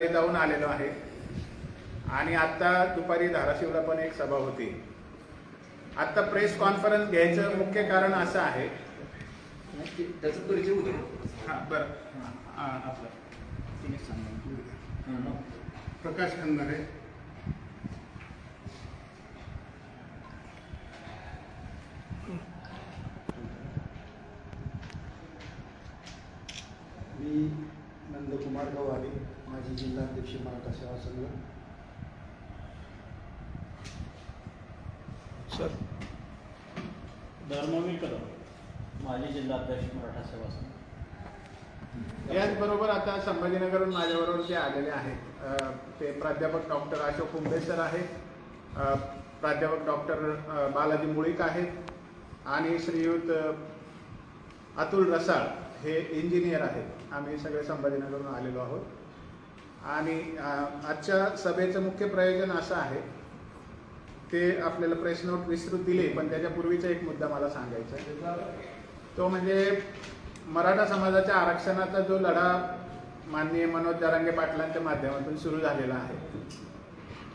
जाऊन आलेलो आहे आणि आता दुपारी धाराशिवला पण एक सभा होती। आता प्रेस कॉन्फरन्स घ्यायचं मुख्य कारण असं आहे त्याचा परिचय होतो। हां बरं आपलं तुम्ही सांगा। प्रकाश खंदारे, मी नंदकुमार गवारी, माजी जिल्हाध्यक्ष मराठा सेवा संघ। सर धर्मवीर कदम, माजी जिल्हाध्यक्ष मराठा सेवा संघ। याचबरोबर आता संभाजीनगरहून माझ्याबरोबर जे आलेले आहेत ते प्राध्यापक डॉक्टर अशोक कुंभे सर आहेत, प्राध्यापक डॉक्टर बालाजी मुळीक आहेत आणि श्रीयुत अतुल रसाळ हे इंजिनियर आहेत। आम्ही सगळे संभाजीनगरहून आलेलो आहोत आणि आजच्या सभेचं मुख्य प्रयोजन असं आहे, ते आपल्याला प्रेस नोट विस्तृत दिली, पण त्याच्यापूर्वीचा एक मुद्दा मला सांगायचा आहे, तो म्हणजे मराठा समाजाच्या आरक्षणाचा जो लढा माननीय मनोज जरांगे पाटलांच्या माध्यमातून सुरू झालेला आहे,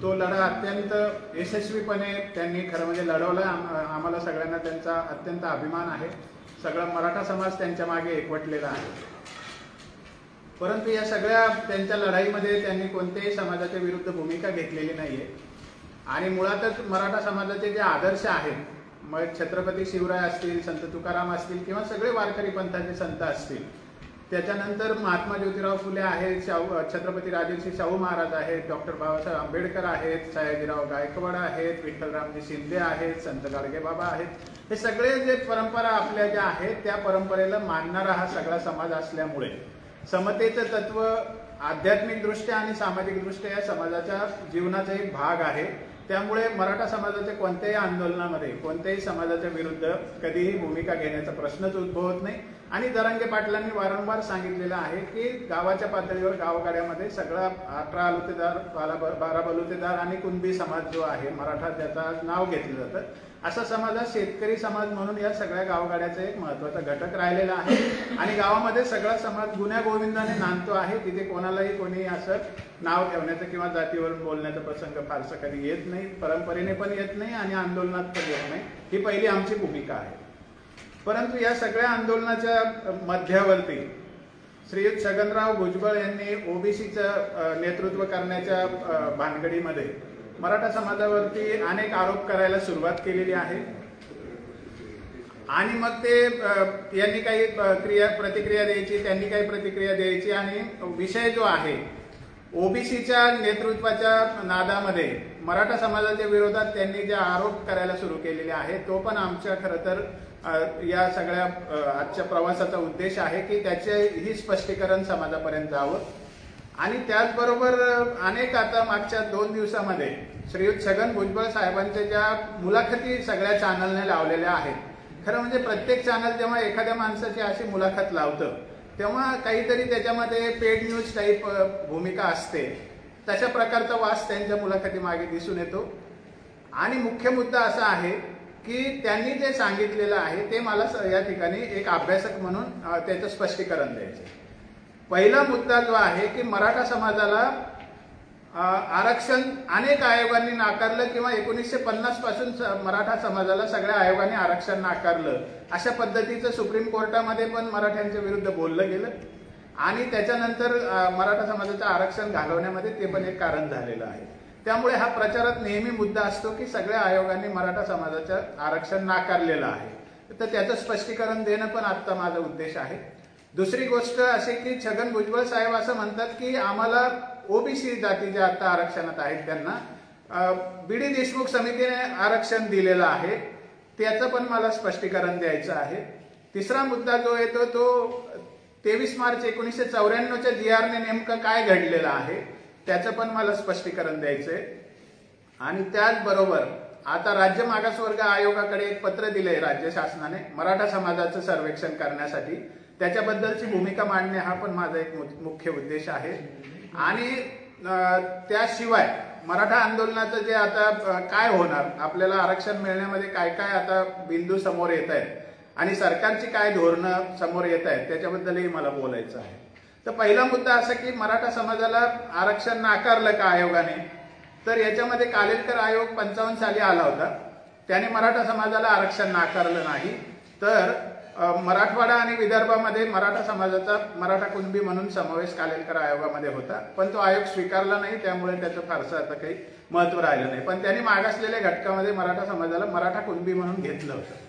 तो लढा अत्यंत यशस्वीपणे त्यांनी खरं म्हणजे लढवला। आम्हाला सगळ्यांना त्यांचा अत्यंत अभिमान आहे। सगळा मराठा समाज त्यांच्या मागे एकवटलेला आहे। परंतु या सगळ्या त्यांच्या लढाईमध्ये त्यांनी कोणत्याही समाजाच्या विरुद्ध भूमिका घेतलेली नाहीये आणि मुळातच मराठा समाजाचे जे आदर्श आहेत, मग छत्रपती शिवराय असतील, संत तुकाराम असतील किंवा सगळे वारकरी पंथाचे संत असतील, त्याच्यानंतर महात्मा ज्योतिराव फुले आहेत, छत्रपती राजर्षी शाहू महाराज आहेत, डॉक्टर बाबासाहेब आंबेडकर आहेत, सयाजीराव गायकवाड आहेत, विठ्ठलरामजी शिंदे आहेत, संत गाडगेबाबा आहेत, हे सगळे जे परंपरा आपल्या ज्या आहेत त्या परंपरेला मानणारा हा सगळा समाज असल्यामुळे समतेचं तत्व आध्यात्मिक दृष्ट्या आणि सामाजिक दृष्ट्या या समाजाच्या जीवनाचा एक भाग आहे। त्यामुळे मराठा समाजाच्या कोणत्याही आंदोलनामध्ये कोणत्याही समाजाच्या विरुद्ध कधीही भूमिका घेण्याचा प्रश्नच उद्भवत नाही आणि जरांगे पाटलांनी वारंवार सांगितलेलं आहे की गावाच्या पातळीवर गावगाड्यामध्ये सगळा 18 आलुतेदार, 12 बलुतेदार आणि कुणबी समाज जो आहे मराठा, ज्याचा नाव घेतलं जातं, असा समाज हा शेतकरी समाज म्हणून या सगळ्या गावगाड्याचा एक महत्त्वाचा घटक राहिलेला आहे आणि गावामध्ये सगळा समाज गुण्या गोविंदाने नांदतो आहे। तिथे कोणालाही कोणी असं नाव ठेवण्याचं किंवा जातीवरून बोलण्याचा प्रसंग फारसा कधी येत नाही, परंपरेने पण येत नाही आणि आंदोलनात पण येत नाही। ही पहिली आमची भूमिका आहे। परंतु या सगळ्या आंदोलनाच्या मध्यावरती श्रीयुत छगनराव भुजबळ यांनी ओबीसीचं नेतृत्व करण्याच्या भानगडीमध्ये मराठा समाजावरती अनेक आरोप करायला सुरुवात केलेली आहे आणि मग ते यांनी काही प्रतिक्रिया द्यायची, त्यांनी काही प्रतिक्रिया द्यायची आणि विषय जो आहे ओबीसीच्या नेतृत्वाच्या नादामध्ये मराठा समाजाच्या विरोधात त्यांनी जे आरोप करायला सुरू केलेले आहे, तो पण आमच्या खरं तर या सगळ्या आजच्या प्रवासाचा उद्देश आहे की त्याचेही स्पष्टीकरण समाजापर्यंत जावं आणि त्याचबरोबर अनेक आता मागच्या 2 दिवसामध्ये श्रीयुत छगन भुजबळ साहेबांच्या ज्या मुलाखती सगळ्या चॅनलने लावलेल्या आहेत, खरं म्हणजे प्रत्येक चॅनल जेव्हा एखाद्या माणसाची अशी मुलाखत लावतं तेव्हा काहीतरी त्याच्यामध्ये पेड न्यूज टाईप भूमिका असते, तशा प्रकारचा वास त्यांच्या मुलाखती मागे दिसून येतो आणि मुख्य मुद्दा असा आहे की त्यांनी जे सांगितलेलं आहे ते मला या ठिकाणी एक अभ्यासक म्हणून त्याचं स्पष्टीकरण द्यायचं। पहिला मुद्दा जो आहे की मराठा समाजाला आरक्षण अनेक आयोगांनी नाकारलं किंवा 1950 पासून मराठा समाजाला सगळ्या आयोगांनी आरक्षण नाकारलं, अशा पद्धतीचं सुप्रीम कोर्टामध्ये पण मराठ्यांच्या विरुद्ध बोललं गेलं आणि त्याच्यानंतर मराठा समाजाचं आरक्षण घालवण्यामध्ये ते पण एक कारण झालेलं आहे। त्यामुळे हा प्रचारात नेहमी मुद्दा असतो की सगळ्या आयोगांनी मराठा समाजाचं आरक्षण नाकारलेलं आहे, तर त्याचं स्पष्टीकरण देणं पण आत्ता माझा उद्देश आहे। दुसरी गोष्ट अशी की छगन भुजबळ साहेब असं म्हणतात की आम्हाला ओबीसी जाती ज्या आता आरक्षणात आहेत त्यांना बीडी देशमुख समितीने आरक्षण दिलेलं आहे, त्याचं पण मला स्पष्टीकरण द्यायचं आहे। तिसरा मुद्दा जो येतो तो 23 मार्च 1994च्या GRने नेमकं काय घडलेलं आहे त्याचं पण मला स्पष्टीकरण द्यायचंय आणि त्याचबरोबर आता राज्य मागासवर्ग आयोगाकडे एक पत्र दिलंय राज्य शासनाने मराठा समाजाचं सर्वेक्षण करण्यासाठी, त्याच्याबद्दलची भूमिका मांडणे हा पण माझा एक मुख्य उद्देश आहे आणि त्याशिवाय मराठा आंदोलनाचं जे आता काय होणार, आपल्याला आरक्षण मिळण्यामध्ये काय काय आता बिंदू समोर येत आहेत आणि सरकारची काय धोरणं समोर येत आहेत त्याच्याबद्दलही मला बोलायचं आहे। तर पहिला मुद्दा असा की मराठा समाजाला आरक्षण नाकारलं का आयोगाने, तर याच्यामध्ये कालेलकर आयोग 55 साली आला होता, त्याने मराठा समाजाला आरक्षण नाकारलं नाही. तर मराठवाडा आणि विदर्भामध्ये मराठा समाजाचा मराठा कुणबी म्हणून समावेश कालेलकर आयोगामध्ये होता, पण तो आयोग स्वीकारला नाही, त्यामुळे त्याचं फारसं आता काही महत्व राहिलं नाही. पण त्यांनी मागासलेल्या घटकामध्ये मराठा समाजाला मराठा कुणबी म्हणून घेतलं होतं.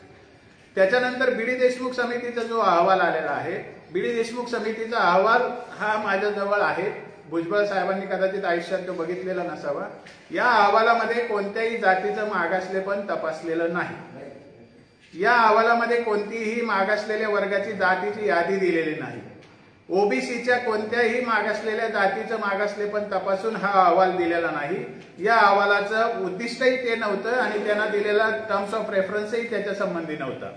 त्याच्यानंतर बीडी देशमुख समितीचा जो अहवाल आलेला आहे, बीडी देशमुख समितीचा अहवाल हा माझ्याजवळ आहे. भुजबळ साहेबांनी कदाचित आयुष्यात तो बघितलेला नसावा. या अहवालामध्ये कोणत्याही जातीचं मागासलेपण तपासलेलं नाही. या अहवालामध्ये कोणतीही मागासलेल्या वर्गाची जातीची यादी दिलेली नाही. ओबीसीच्या कोणत्याही मागासलेल्या जातीचं मागासलेपण तपासून हा अहवाल दिलेला नाही. या अहवालाचं उद्दिष्टही ते नव्हतं आणि त्यांना दिलेला टर्म्स ऑफ रेफरन्सही त्याच्या संबंधी नव्हता.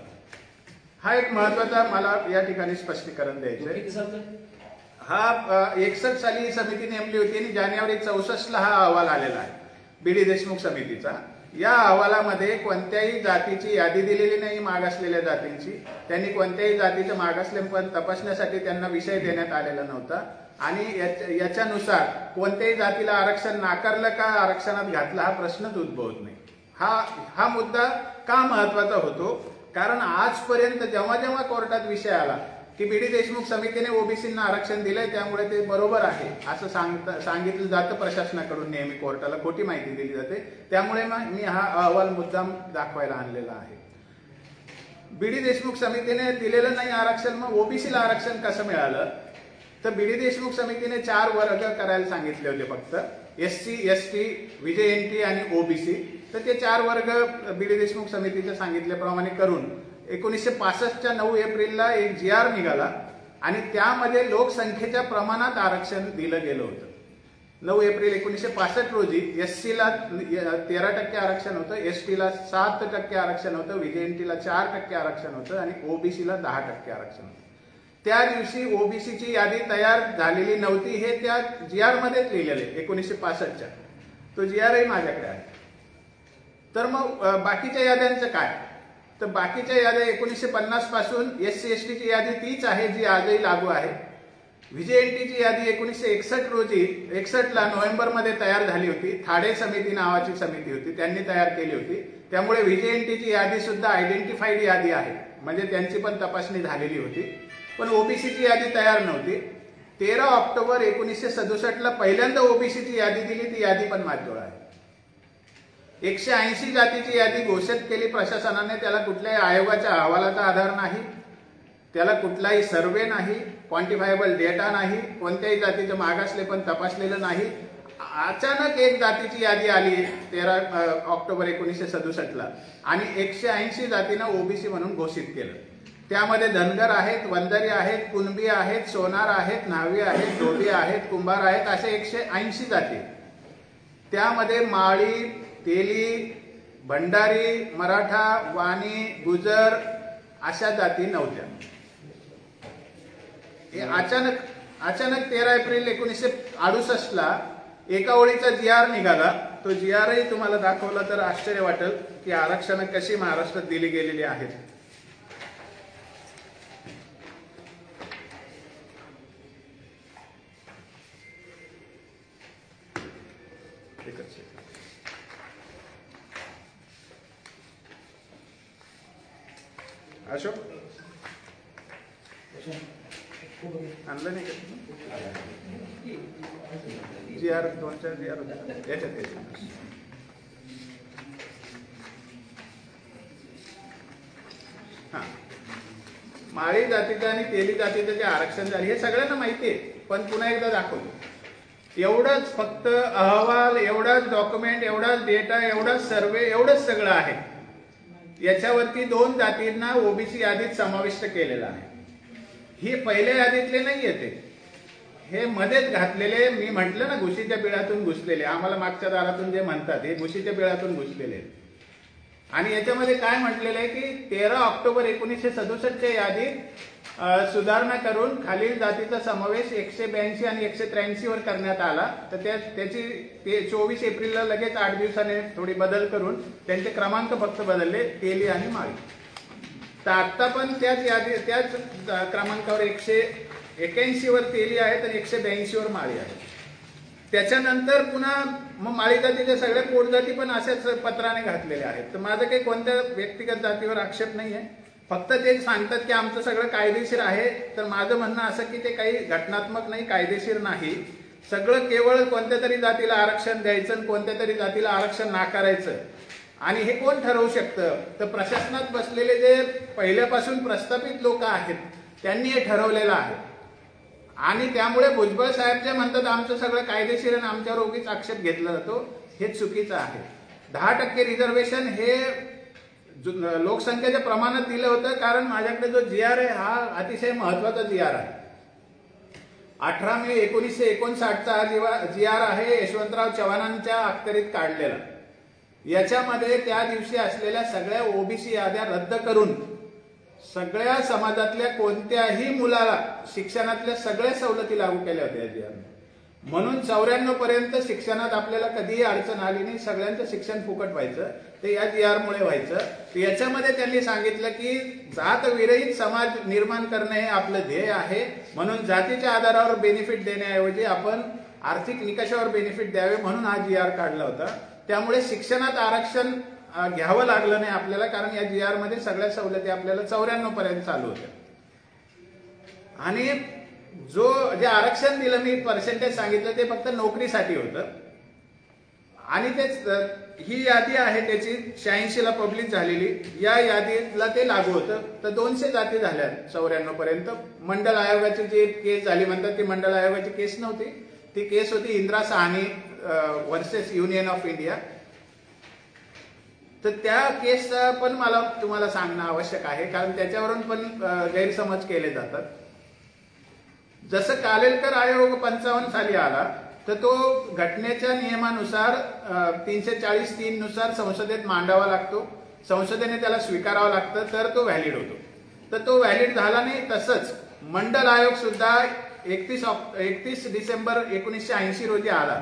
हा एक महत्वाचा मला या ठिकाणी स्पष्टीकरण द्यायचं आहे. हा 61 साली ही समिती नेमली होती आणि जानेवारी 64 हा अहवाल आलेला आहे बीडी देशमुख समितीचा. या अहवालामध्ये कोणत्याही जातीची यादी दिलेली नाही मागासलेल्या जातींची. त्यांनी कोणत्याही जातीचं मागासलेपण तपासण्यासाठी त्यांना विषय देण्यात आलेला नव्हता आणि याच्यानुसार कोणत्याही जातीला आरक्षण नाकारलं का आरक्षणात घातलं हा प्रश्नच उद्भवत नाही. हा मुद्दा का महत्वाचा होतो, कारण आजपर्यंत जेव्हा जेव्हा कोर्टात विषय आला की बीडी देशमुख समितीने ओबीसींना आरक्षण दिलंय त्यामुळे ते बरोबर आहे असं सांगितलं जातं प्रशासनाकडून. नेहमी कोर्टाला खोटी माहिती दिली जाते. त्यामुळे मी हा अहवाल मुद्दाम दाखवायला आणलेला आहे. बीडी देशमुख समितीने दिलेलं नाही आरक्षण, मग ओबीसीला आरक्षण कसं मिळालं, तर बीडी देशमुख समितीने 4 वर्ग करायला सांगितले होते फक्त, SC, ST, VJNT आणि ओबीसी. तर ते 4 वर्ग बीडी देशमुख समितीचे सांगितल्याप्रमाणे करून 1965च्या 9 एप्रिलला एक GR निघाला आणि त्यामध्ये लोकसंख्येच्या प्रमाणात आरक्षण दिलं गेलं होतं. 9 एप्रिल 1965 रोजी SCला 13% आरक्षण होतं, STला 7% आरक्षण होतं, VJNTला 4% आरक्षण होतं आणि ओबीसीला 10% आरक्षण होतं. त्या दिवशी ओबीसीची यादी तयार झालेली नव्हती हे त्या GR मध्येच लिहिलेले 1965च्या. तो GRही माझ्याकडे आहे. तर मग बाकीच्या याद्यांचं काय, तर बाकीच्या याद्या 1950 पासून SC STची यादी तीच आहे जी आजही लागू आहे. VJNTची यादी 1961 रोजी 61ला नोव्हेंबरमध्ये तयार झाली होती. थाडे समिती नावाची समिती होती, त्यांनी तयार केली होती. त्यामुळे VJNTची यादी सुद्धा आयडेंटिफाईड यादी आहे, म्हणजे त्यांची पण तपासणी झालेली होती. पण ओबीसीची यादी तयार नव्हती. 13 ऑक्टोबर 1967ला पहिल्यांदा ओबीसीची यादी दिली, ती यादी पण माझ्याजवळ आहे. 180 जातीची यादी घोषित केली प्रशासनाने. त्याला कुठल्याही आयोगाच्या अहवालाचा आधार नाही, त्याला कुठलाही सर्वे नाही, क्वांटिफायबल डेटा नाही, कोणत्याही जातीचं मागासलेपण तपासलेलं नाही. अचानक एक जातीची यादी आली 13 ऑक्टोबर 1967ला आणि 180 जातींना ओबीसी म्हणून घोषित केलं. त्यामध्ये धनगर आहेत, वंजारी आहेत, कुणबी आहेत, सोनार आहेत, न्हावी आहेत, धोबी आहेत, कुंभार आहेत, असे 180 जाती. त्यामध्ये माळी, तेली, भंडारी, मराठा, वाणी, गुजर अशा जाती नव्हत्या. अचानक 13 एप्रिल 1968ला एका ओळीचा GR निघाला. तो GRही तुम्हाला दाखवला तर आश्चर्य वाटेल की आरक्षण कशी महाराष्ट्रात दिली गेलेली आहेत. अशोक आणलं नाही का GR 2-4 GR याच्यात. हा, माळी जातीचं आणि तेली जातीचं जे आरक्षण झाले हे सगळ्यांना माहिती आहे, पण पुन्हा एकदा दाखवतो. एवढंच फक्त अहवाल, एवढाच डॉक्युमेंट, एवढाच डेटा, एवढाच सर्वे, एवढंच सगळं आहे. याच्यावरती 2 जातींना ओबीसी यादीत समाविष्ट केलेला आहे. हे पहिल्या यादीतले नाही येते, हे मध्येच घातलेले. मी म्हटलं ना घुशीच्या बिळातून घुसलेले, आम्हाला मागच्या दारातून जे म्हणतात हे घुशीच्या बिळातून घुसलेले. आणि याच्यामध्ये काय म्हटलेलं आहे की 13 ऑक्टोबर 1967च्या यादीत सुधारणा करून खालील जातीचा समावेश 182 आणि 183 वर करण्यात आला. तर त्याची 24 एप्रिलला लगेच 8 दिवसाने थोडी बदल करून त्यांचे क्रमांक फक्त बदलले, तेली आणि माळी. तर आता पण त्याच क्रमांकावर 81 वर तेली आहेत आणि 182 वर माळी आहे. त्याच्यानंतर पुन्हा मग माळी जातीच्या सगळ्या पोट जाती पण अशाच पत्राने घातलेल्या आहेत. तर माझं काही कोणत्या व्यक्तिगत जातीवर आक्षेप नाही आहे. फक्त ते सांगतात की आमचं सगळं कायदेशीर आहे. तर माझं म्हणणं असं की ते काही घटनात्मक नाही, कायदेशीर नाही. सगळं केवळ कोणत्या तरी जातीला आरक्षण द्यायचं आणि कोणत्या तरी जातीला आरक्षण नाकारायचं. आणि हे कोण ठरवू शकतं? तर प्रशासनात बसलेले जे पहिल्यापासून प्रस्थापित लोक आहेत त्यांनी हे ठरवलेलं आहे. आणि त्यामुळे भुजबळ साहेब जे म्हणतात आमचं सगळं कायदेशीर आणि आमच्यावर उगीच आक्षेप घेतला जातो, हे चुकीचं आहे. 10% रिझर्वेशन हे लोकसंख्येच्या प्रमाणात दिलं होतं, कारण माझ्याकडे जो GR आहे हा अतिशय महत्वाचा GR आहे. 18 मे 1959चा हा GR आहे, यशवंतराव चव्हाणांच्या अखत्यारीत काढलेला. याच्यामध्ये त्या दिवशी असलेल्या सगळ्या ओबीसी याद्या रद्द करून सगळ्या समाजातल्या कोणत्याही मुलाला शिक्षणातल्या सगळ्या सवलती लागू केल्या होत्या GR. म्हणून 94 पर्यंत शिक्षणात आपल्याला कधीही अडचण आली नाही, सगळ्यांचं शिक्षण फुकट व्हायचं. ते या GR मुळे व्हायचं. याच्यामध्ये त्यांनी सांगितलं की जात विरहित समाज निर्माण करणे हे आपलं ध्येय आहे. म्हणून जातीच्या आधारावर बेनिफिट देण्याऐवजी आपण आर्थिक निकषावर बेनिफिट द्यावे म्हणून हा GR काढला होता. त्यामुळे शिक्षणात आरक्षण घ्यावं लागलं नाही आपल्याला, कारण या GR मध्ये सगळ्या सवलती आपल्याला 94 पर्यंत चालू होत्या. आणि जे आरक्षण दिलं मी पर्सेंटेज सांगितलं ते फक्त नोकरीसाठी होतं. आणि तेच ही यादी आहे त्याची 86 ला पब्लिश झालेली. या यादीला ते लागू होतं. तर 200 जाती झाल्या 94 पर्यंत. मंडल आयोगाची जी केस झाली म्हणतात ती मंडल आयोगाची केस नव्हती, ती केस होती Indira Sahni versus union of India. तर त्या केसचा पण मला तुम्हाला सांगणं आवश्यक आहे, कारण त्याच्यावरून पण गैरसमज केले जातात. जसं कालेलकर आयोग 55 साली आला तर तो घटनेच्या नियमानुसार 340(3) नुसार संसदेत मांडावा लागतो. संसदेने त्याला स्वीकारावं लागतं तर तो व्हॅलिड होतो. तर तो व्हॅलिड झाला नाही. तसंच मंडल आयोग सुद्धा 31 डिसेंबर 1980 रोजी आला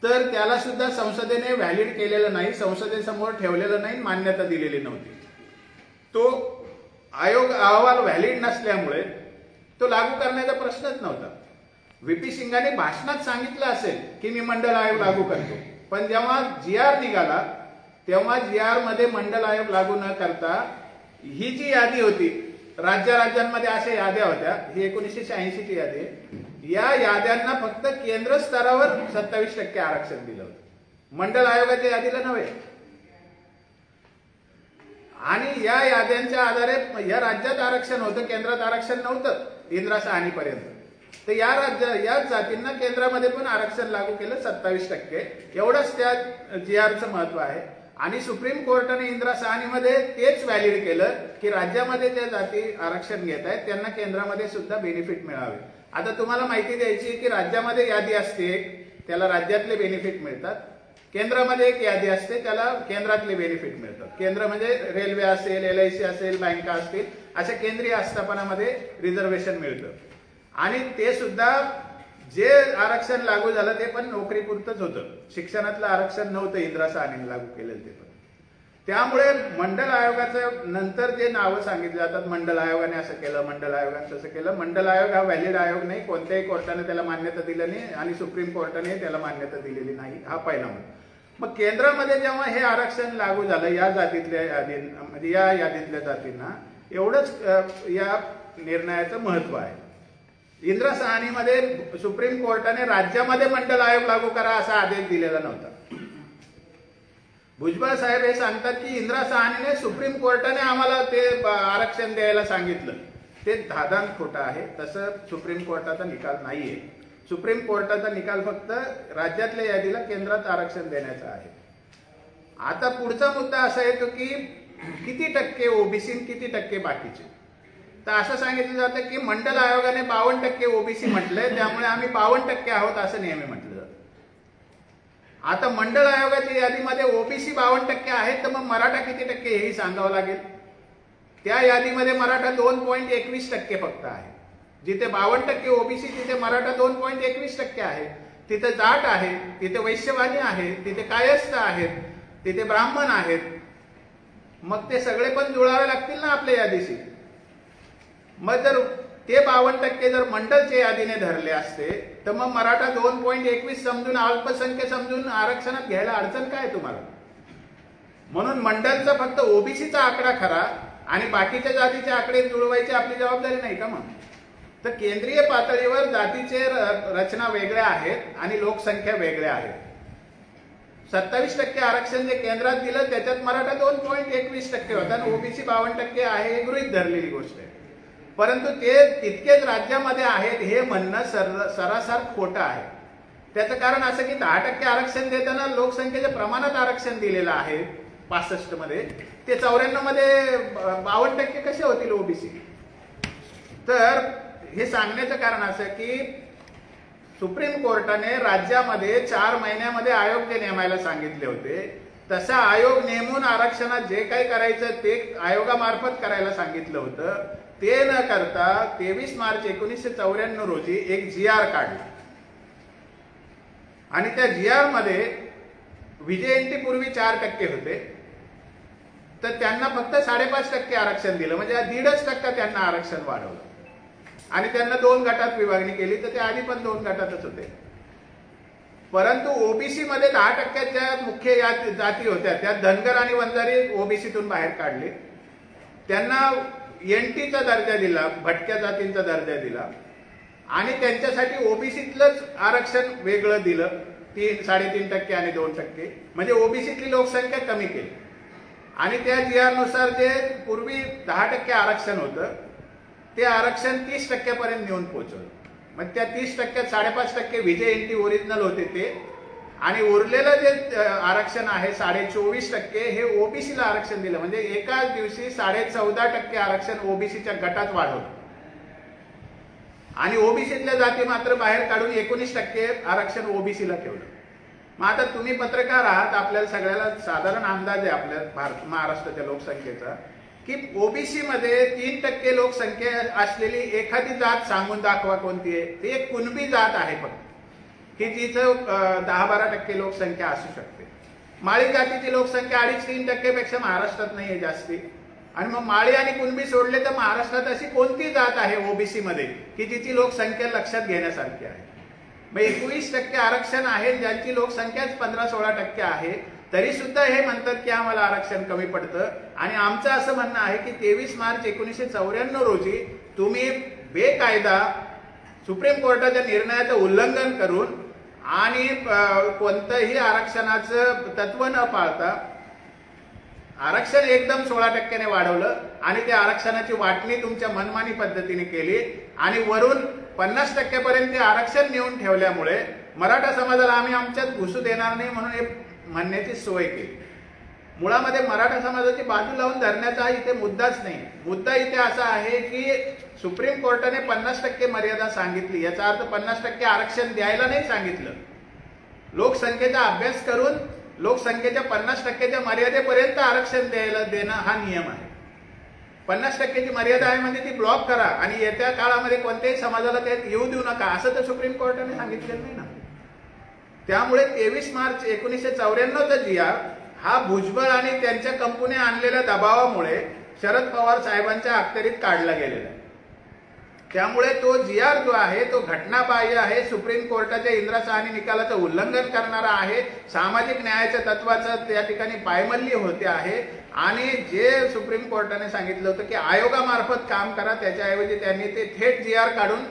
तर त्याला सुद्धा संसदेने व्हॅलिड केलेलं नाही, संसदेसमोर ठेवलेलं नाही, मान्यता दिलेली नव्हती. तो आयोग अहवाल व्हॅलिड नसल्यामुळे तो लागू करण्याचा प्रश्नच नव्हता. VP सिंगांनी भाषणात सांगितलं असेल की मी मंडल आयोग लागू करतो, पण जेव्हा GR निघाला तेव्हा GR मध्ये मंडल आयोग लागू न करता ही जी यादी होती, राज्यांमध्ये अशा याद्या होत्या, ही 1986 ची यादी आहे. या याद्यांना फक्त केंद्र स्तरावर 27% आरक्षण दिलं होतं, मंडल आयोगाच्या यादीला नव्हे. आणि या याद्यांच्या आधारे या राज्यात आरक्षण होतं, केंद्रात आरक्षण नव्हतं इंदिरा साहनी पर्यंत. तर या जातींना केंद्रामध्ये पण आरक्षण लागू केलं 27%. एवढंच त्या GRचं महत्व आहे. आणि सुप्रीम कोर्टाने इंदिरा साहनीमध्ये तेच व्हॅलिड केलं की राज्यामध्ये त्या जाती आरक्षण घेत आहेत त्यांना केंद्रामध्ये सुद्धा बेनिफिट मिळावे. आता तुम्हाला माहिती द्यायची की राज्यामध्ये यादी असते त्याला राज्यातले बेनिफिट मिळतात, केंद्रामध्ये एक यादी असते त्याला केंद्रातले बेनिफिट मिळतात. केंद्र म्हणजे रेल्वे असेल, LIC असेल, बँका असतील, अशा केंद्रीय आस्थापनामध्ये रिझर्वेशन मिळतं. आणि ते सुद्धा जे आरक्षण लागू झालं ते पण नोकरीपुरतच होतं, शिक्षणातलं आरक्षण नव्हतं इंदिरा साहनीने लागू केलेलं ते पण. त्यामुळे मंडल आयोगाचं नंतर जे नावं सांगितली जातात, मंडल आयोगाने असं केलं, मंडल आयोगाने तसं केलं. मंडल आयोग हा व्हॅलिड आयोग नाही, कोणत्याही कोर्टाने त्याला मान्यता दिली नाही आणि सुप्रीम कोर्टाने त्याला मान्यता दिलेली नाही. हा पहिला मुद्दा. मग केंद्रामध्ये जेव्हा हे आरक्षण लागू झालं या जातीतल्या म्हणजे या यादीतल्या जातींना, एवढंच या निर्णयाचं महत्व आहे. इंदिरा साहनीमध्ये सुप्रीम कोर्टाने राज्यामध्ये मंडल आयोग लागू करा असा आदेश दिलेला नव्हता. भुजबळ साहेब हे सांगतात की इंदिरा साहनीने सुप्रीम कोर्टाने आम्हाला ते आरक्षण द्यायला सांगितलं. ते धादांत खोटं आहे. तसं सुप्रीम कोर्टाचा निकाल नाहीये. सुप्रीम कोर्टाचा निकाल फक्त राज्यातल्या यादीला केंद्रात आरक्षण देण्याचा आहे. आता पुढचा मुद्दा असा येतो की किती टक्के ओबीसी किती टक्के बाकीचे. तर असं सांगितलं जातं की मंडल आयोगाने 52% ओबीसी म्हटलंय, त्यामुळे आम्ही 52% आहोत असं नेहमी म्हटलं जातं. आता मंडल आयोगाच्या यादीमध्ये ओबीसी 52% आहेत, तर मग मराठा किती टक्के हेही सांगावं लागेल. त्या यादीमध्ये मराठा 2.21% फक्त आहे. जिथे 52% ओबीसी तिथे मराठा 2.21% आहे. तिथे जाट आहे, तिथे वैश्यवाणी आहे, तिथे कायस्थ आहेत, तिथे ब्राह्मण आहेत. मग ते सगळे पण जुळावे लागतील ना आपल्या यादीशी. मग जर ते 52% जर मंडलच्या यादीने धरले असते तर मग मराठा 2.21 समजून अल्पसंख्य समजून आरक्षणात घ्यायला अडचण काय तुम्हाला? म्हणून मंडलचा फक्त ओबीसीचा आकडा खरा आणि बाकीच्या जातीचे आकडे जुळवायची आपली जबाबदारी नाही का? मग तर केंद्रीय पातळीवर जातीचे रचना वेगळ्या आहेत आणि लोकसंख्या वेगळ्या आहेत. 27% आरक्षण जे केंद्रात दिलं त्याच्यात मराठा 2.21% होता आणि ओबीसी 52% आहे हे गृहीत धरलेली गोष्ट आहे. परंतु ते तितकेच राज्यामध्ये आहेत हे म्हणणं सरासर खोटं आहे. त्याचं कारण असं की 10% आरक्षण देताना लोकसंख्येच्या प्रमाणात आरक्षण दिलेलं आहे 65 मध्ये, ते 94 मध्ये 52% कसे होतील ओबीसी? तर हे सांगण्याचं कारण असं की सुप्रीम कोर्टाने राज्यामध्ये 4 महिन्यामध्ये आयोग जे नेमायला सांगितले होते तसा आयोग नेमून आरक्षणात जे काही करायचं ते आयोगामार्फत करायला सांगितलं होतं. ते न करता 23 मार्च 1994 रोजी एक GR काढला आणि त्या GR मध्ये विजयंतीपूर्वी 4% होते तर त्यांना फक्त 5.5% आरक्षण दिलं, म्हणजे 1.5% त्यांना आरक्षण वाढवलं आणि त्यांना 2 गटात विभागणी केली. तर ते आधी पण 2 गटातच होते. परंतु ओबीसी मध्ये 10% ज्या मुख्य जाती होत्या त्या धनगर आणि वंजारी ओबीसीतून बाहेर काढले, त्यांना एनटीचा दर्जा दिला, भटक्या जातींचा दर्जा दिला आणि त्यांच्यासाठी ओबीसीतलंच आरक्षण वेगळं दिलं 3.5% आणि 2%, म्हणजे ओबीसीतली लोकसंख्या कमी केली. आणि त्या GR नुसार जे पूर्वी 10% आरक्षण होतं ते आरक्षण 30% पर्यंत नेऊन पोहोचवलं. मग त्या 30%त 5.5% विजय एनटी ओरिजिनल होते ते, आणि उरलेलं जे आरक्षण आहे 24.5% हे ओबीसीला आरक्षण दिलं, म्हणजे एकाच दिवशी 14.5% आरक्षण ओबीसीच्या गटात वाढवलं आणि ओबीसीतल्या जाती मात्र बाहेर काढून 19% आरक्षण ओबीसीला ठेवलं. मग आता तुम्ही पत्रकार आहात, आपल्याला सगळ्याला साधारण अंदाज आहे आपल्या महाराष्ट्राच्या लोकसंख्येचा की ओबीसी मध्ये 3% लोकसंख्या असलेली एखादी जात सांगून दाखवा कोणती आहे. ती एक कुणबी जात आहे फक्त की जिचं 10-12% लोकसंख्या असू शकते. माळी जातीची लोकसंख्या 2.5-3% पेक्षा महाराष्ट्रात नाहीये जास्ती. आणि मग माळी आणि कुणबी सोडले तर महाराष्ट्रात अशी कोणती जात आहे ओबीसी मध्ये की जिची लोकसंख्या लक्षात घेण्यासारखी आहे? मग 21% आरक्षण आहे ज्यांची लोकसंख्याच 15-16% आहे, तरी सुद्धा हे म्हणतात की आम्हाला आरक्षण कमी पडतं. आणि आमचं असं म्हणणं आहे की 23 मार्च 1994 रोजी तुम्ही बेकायदा सुप्रीम कोर्टाच्या निर्णयाचं उल्लंघन करून आणि कोणतंही आरक्षणाचं तत्व न पाळता आरक्षण एकदम 16% वाढवलं आणि त्या आरक्षणाची वाटणी तुमच्या मनमानी पद्धतीने केली आणि वरून 50% पर्यंत आरक्षण नेऊन ठेवल्यामुळे मराठा समाजाला आम्ही आमच्यात घुसू देणार नाही म्हणून हे म्हणण्याची सोय केली. मुळामध्ये मराठा समाजाची बाजू लावून धरण्याचा इथे मुद्दाच नाही. मुद्दा इथे असा आहे की सुप्रीम कोर्टाने 50% मर्यादा सांगितली, याचा अर्थ 50% आरक्षण द्यायला नाही सांगितलं. लोकसंख्येचा अभ्यास करून लोकसंख्येच्या 50%च्या मर्यादेपर्यंत आरक्षण देणं हा नियम आहे. 50%ची मर्यादा आहे म्हणजे ती ब्लॉक करा आणि येत्या काळामध्ये कोणत्याही समाजाला त्यात येऊ देऊ नका असं तर सुप्रीम कोर्टाने सांगितलेलं नाही ना. त्यामुळे 23 मार्च 1994चा GR हा भुजबळ आणि त्यांच्या कंपनी आणलेल्या दबावामुळे शरद पवार साहेबांच्या अखत्यारीत काढला गेलेला आहे. त्यामुळे तो GR जो आहे तो घटनाबाह्य आहे, सुप्रीम कोर्टाच्या इंदिरा साहनी निकालाचं उल्लंघन करणारा आहे, सामाजिक न्यायाच्या तत्वाचं त्या ठिकाणी पायमल्ली होते आहे. आणि जे सुप्रीम कोर्टाने सांगितलं होतं की आयोगामार्फत काम करा, त्याच्याऐवजी त्यांनी ते थेट GR काढून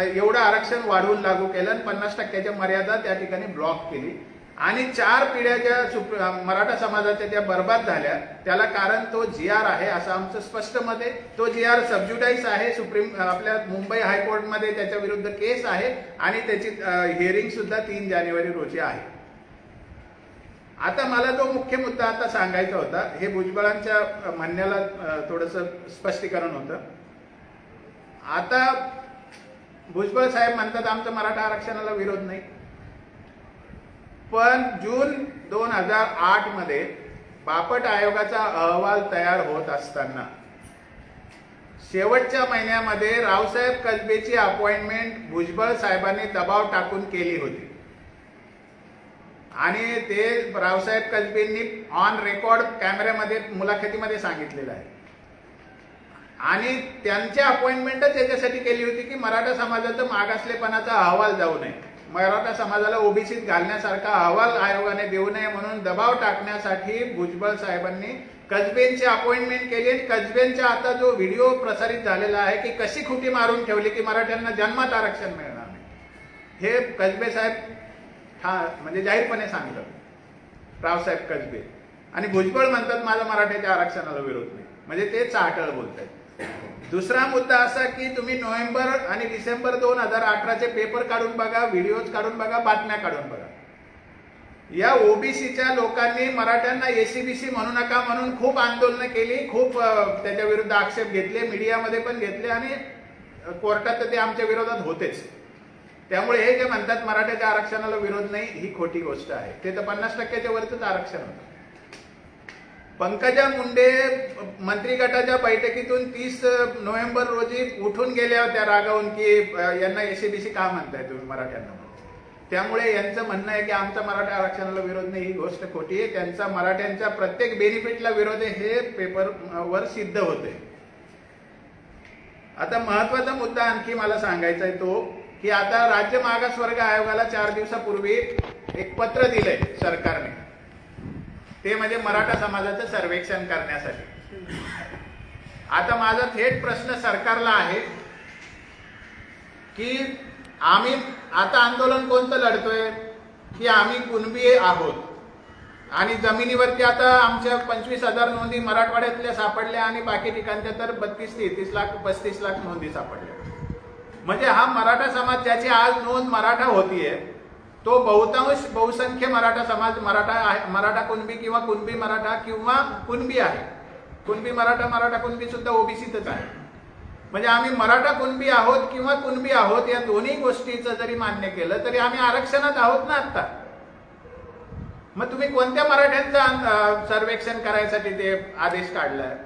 एवढं आरक्षण वाढवून लागू केलं आणि 50%च्या मर्यादा त्या ठिकाणी ब्लॉक केली आणि 4 पिढ्या ज्या मराठा समाजाच्या ज्या बर्बाद झाल्या त्याला कारण तो GR आहे असं आमचं स्पष्ट मत आहे. तो GR सबज्युडाइज आहे, आपल्या मुंबई हायकोर्टमध्ये त्याच्या विरुद्ध केस आहे आणि त्याची हिअरिंग सुद्धा 3 जानेवारी रोजी आहे. आता मला जो मुख्य मुद्दा आता सांगायचा होता, हे भुजबळांच्या म्हणण्याला थोडंसं स्पष्टीकरण होतं. आता भुजबळ साहेब म्हणतात आमचं मराठा आरक्षणाला विरोध नाही, पण जून 2008 मध्ये बापट आयोगाचा अहवाल तयार होत असताना शेवटच्या महिन्यामध्ये रावसाहेब कसबेची अपॉइंटमेंट भुजबळ साहेबांनी दबाव टाकून केली होती आणि ते रावसाहेब कसबेंनी ऑन रेकॉर्ड कॅमेऱ्यामध्ये मुलाखतीमध्ये सांगितलेलं आहे. आणि त्यांची अपॉइंटमेंटच याच्यासाठी केली होती की मराठा समाजाचा मागासलेपणाचा अहवाल जाऊ नये, मराठा समाजाला ओबीसीत घालण्यासारखा अहवाल आयोगाने देऊ नये म्हणून दबाव टाकण्यासाठी भुजबळ साहेबांनी कसबेंची अपॉइंटमेंट केली. कसबेंचा आता जो व्हिडिओ प्रसारित झालेला आहे की कशी खुटी मारून ठेवली की मराठ्यांना जन्मात आरक्षण मिळणार नाही, हे कसबे साहेब म्हणजे जाहीरपणे सांगतात, रावसाहेब कसबे. आणि भुजबळ म्हणतात माझा मराठ्याच्या आरक्षणाला विरोध नाही, म्हणजे ते चाटळ बोलतात. दुसरा मुद्दा असा की तुम्ही नोव्हेंबर आणि डिसेंबर 2018चे पेपर काढून बघा, व्हिडिओज काढून बघा, बातम्या काढून बघा. या ओबीसीच्या लोकांनी मराठ्यांना एसीबीसी म्हणू नका म्हणून खूप आंदोलनं केली, खूप त्याच्या विरुद्ध आक्षेप घेतले, मीडियामध्ये पण घेतले आणि कोर्टात ते आमच्या विरोधात होतेच. त्यामुळे हे जे म्हणतात मराठ्याच्या आरक्षणाला विरोध नाही, ही खोटी गोष्ट आहे. ते तर 50%च्या वरच आरक्षण होतं. पंकजा मुंडे मंत्री गटाच्या बैठकीतून 30 नोव्हेंबर रोजी उठून गेल्या होत्या रागावून की यांना एसीबीसी का म्हणताय तुम्ही मराठ्यांना. त्यामुळे यांचं म्हणणं आहे की आमचा मराठा आरक्षणाला विरोध नाही, ही गोष्ट खोटी आहे. त्यांचा मराठ्यांच्या प्रत्येक बेनिफिटला विरोध आहे हे पेपरवर सिद्ध होते. आता महत्वाचा मुद्दा आणखी मला सांगायचा आहे तो की आता राज्य मागासवर्ग आयोगाला 4 दिवसापूर्वी एक पत्र दिलंय सरकारने, ते म्हणजे मराठा समाजाचं सर्वेक्षण करण्यासाठी. आता माझा थेट प्रश्न सरकारला आहे की आम्ही आता आंदोलन कोणतं लढतोय की आम्ही कुणबी आहोत आणि जमिनीवरती आता आमच्या 25,000 नोंदी मराठवाड्यातल्या सापडल्या आणि बाकी ठिकाणच्या तर 32-33 लाख 35 लाख नोंदी सापडल्या. म्हणजे हा मराठा समाज ज्याची आज नोंद मराठा होतीये तो बहुसंख्य मराठा समाज मराठा कुणबी किंवा कुणबी मराठा किंवा कुणबी आहे. कुणबी मराठा कुणबी सुद्धा ओबीसीतच आहे. म्हणजे आम्ही मराठा कुणबी आहोत किंवा कुणबी आहोत या दोन्ही गोष्टीचं जरी मान्य केलं तरी आम्ही आरक्षणात आहोत ना आता. मग तुम्ही कोणत्या मराठ्यांचं सर्वेक्षण करायसाठी ते आदेश काढलाय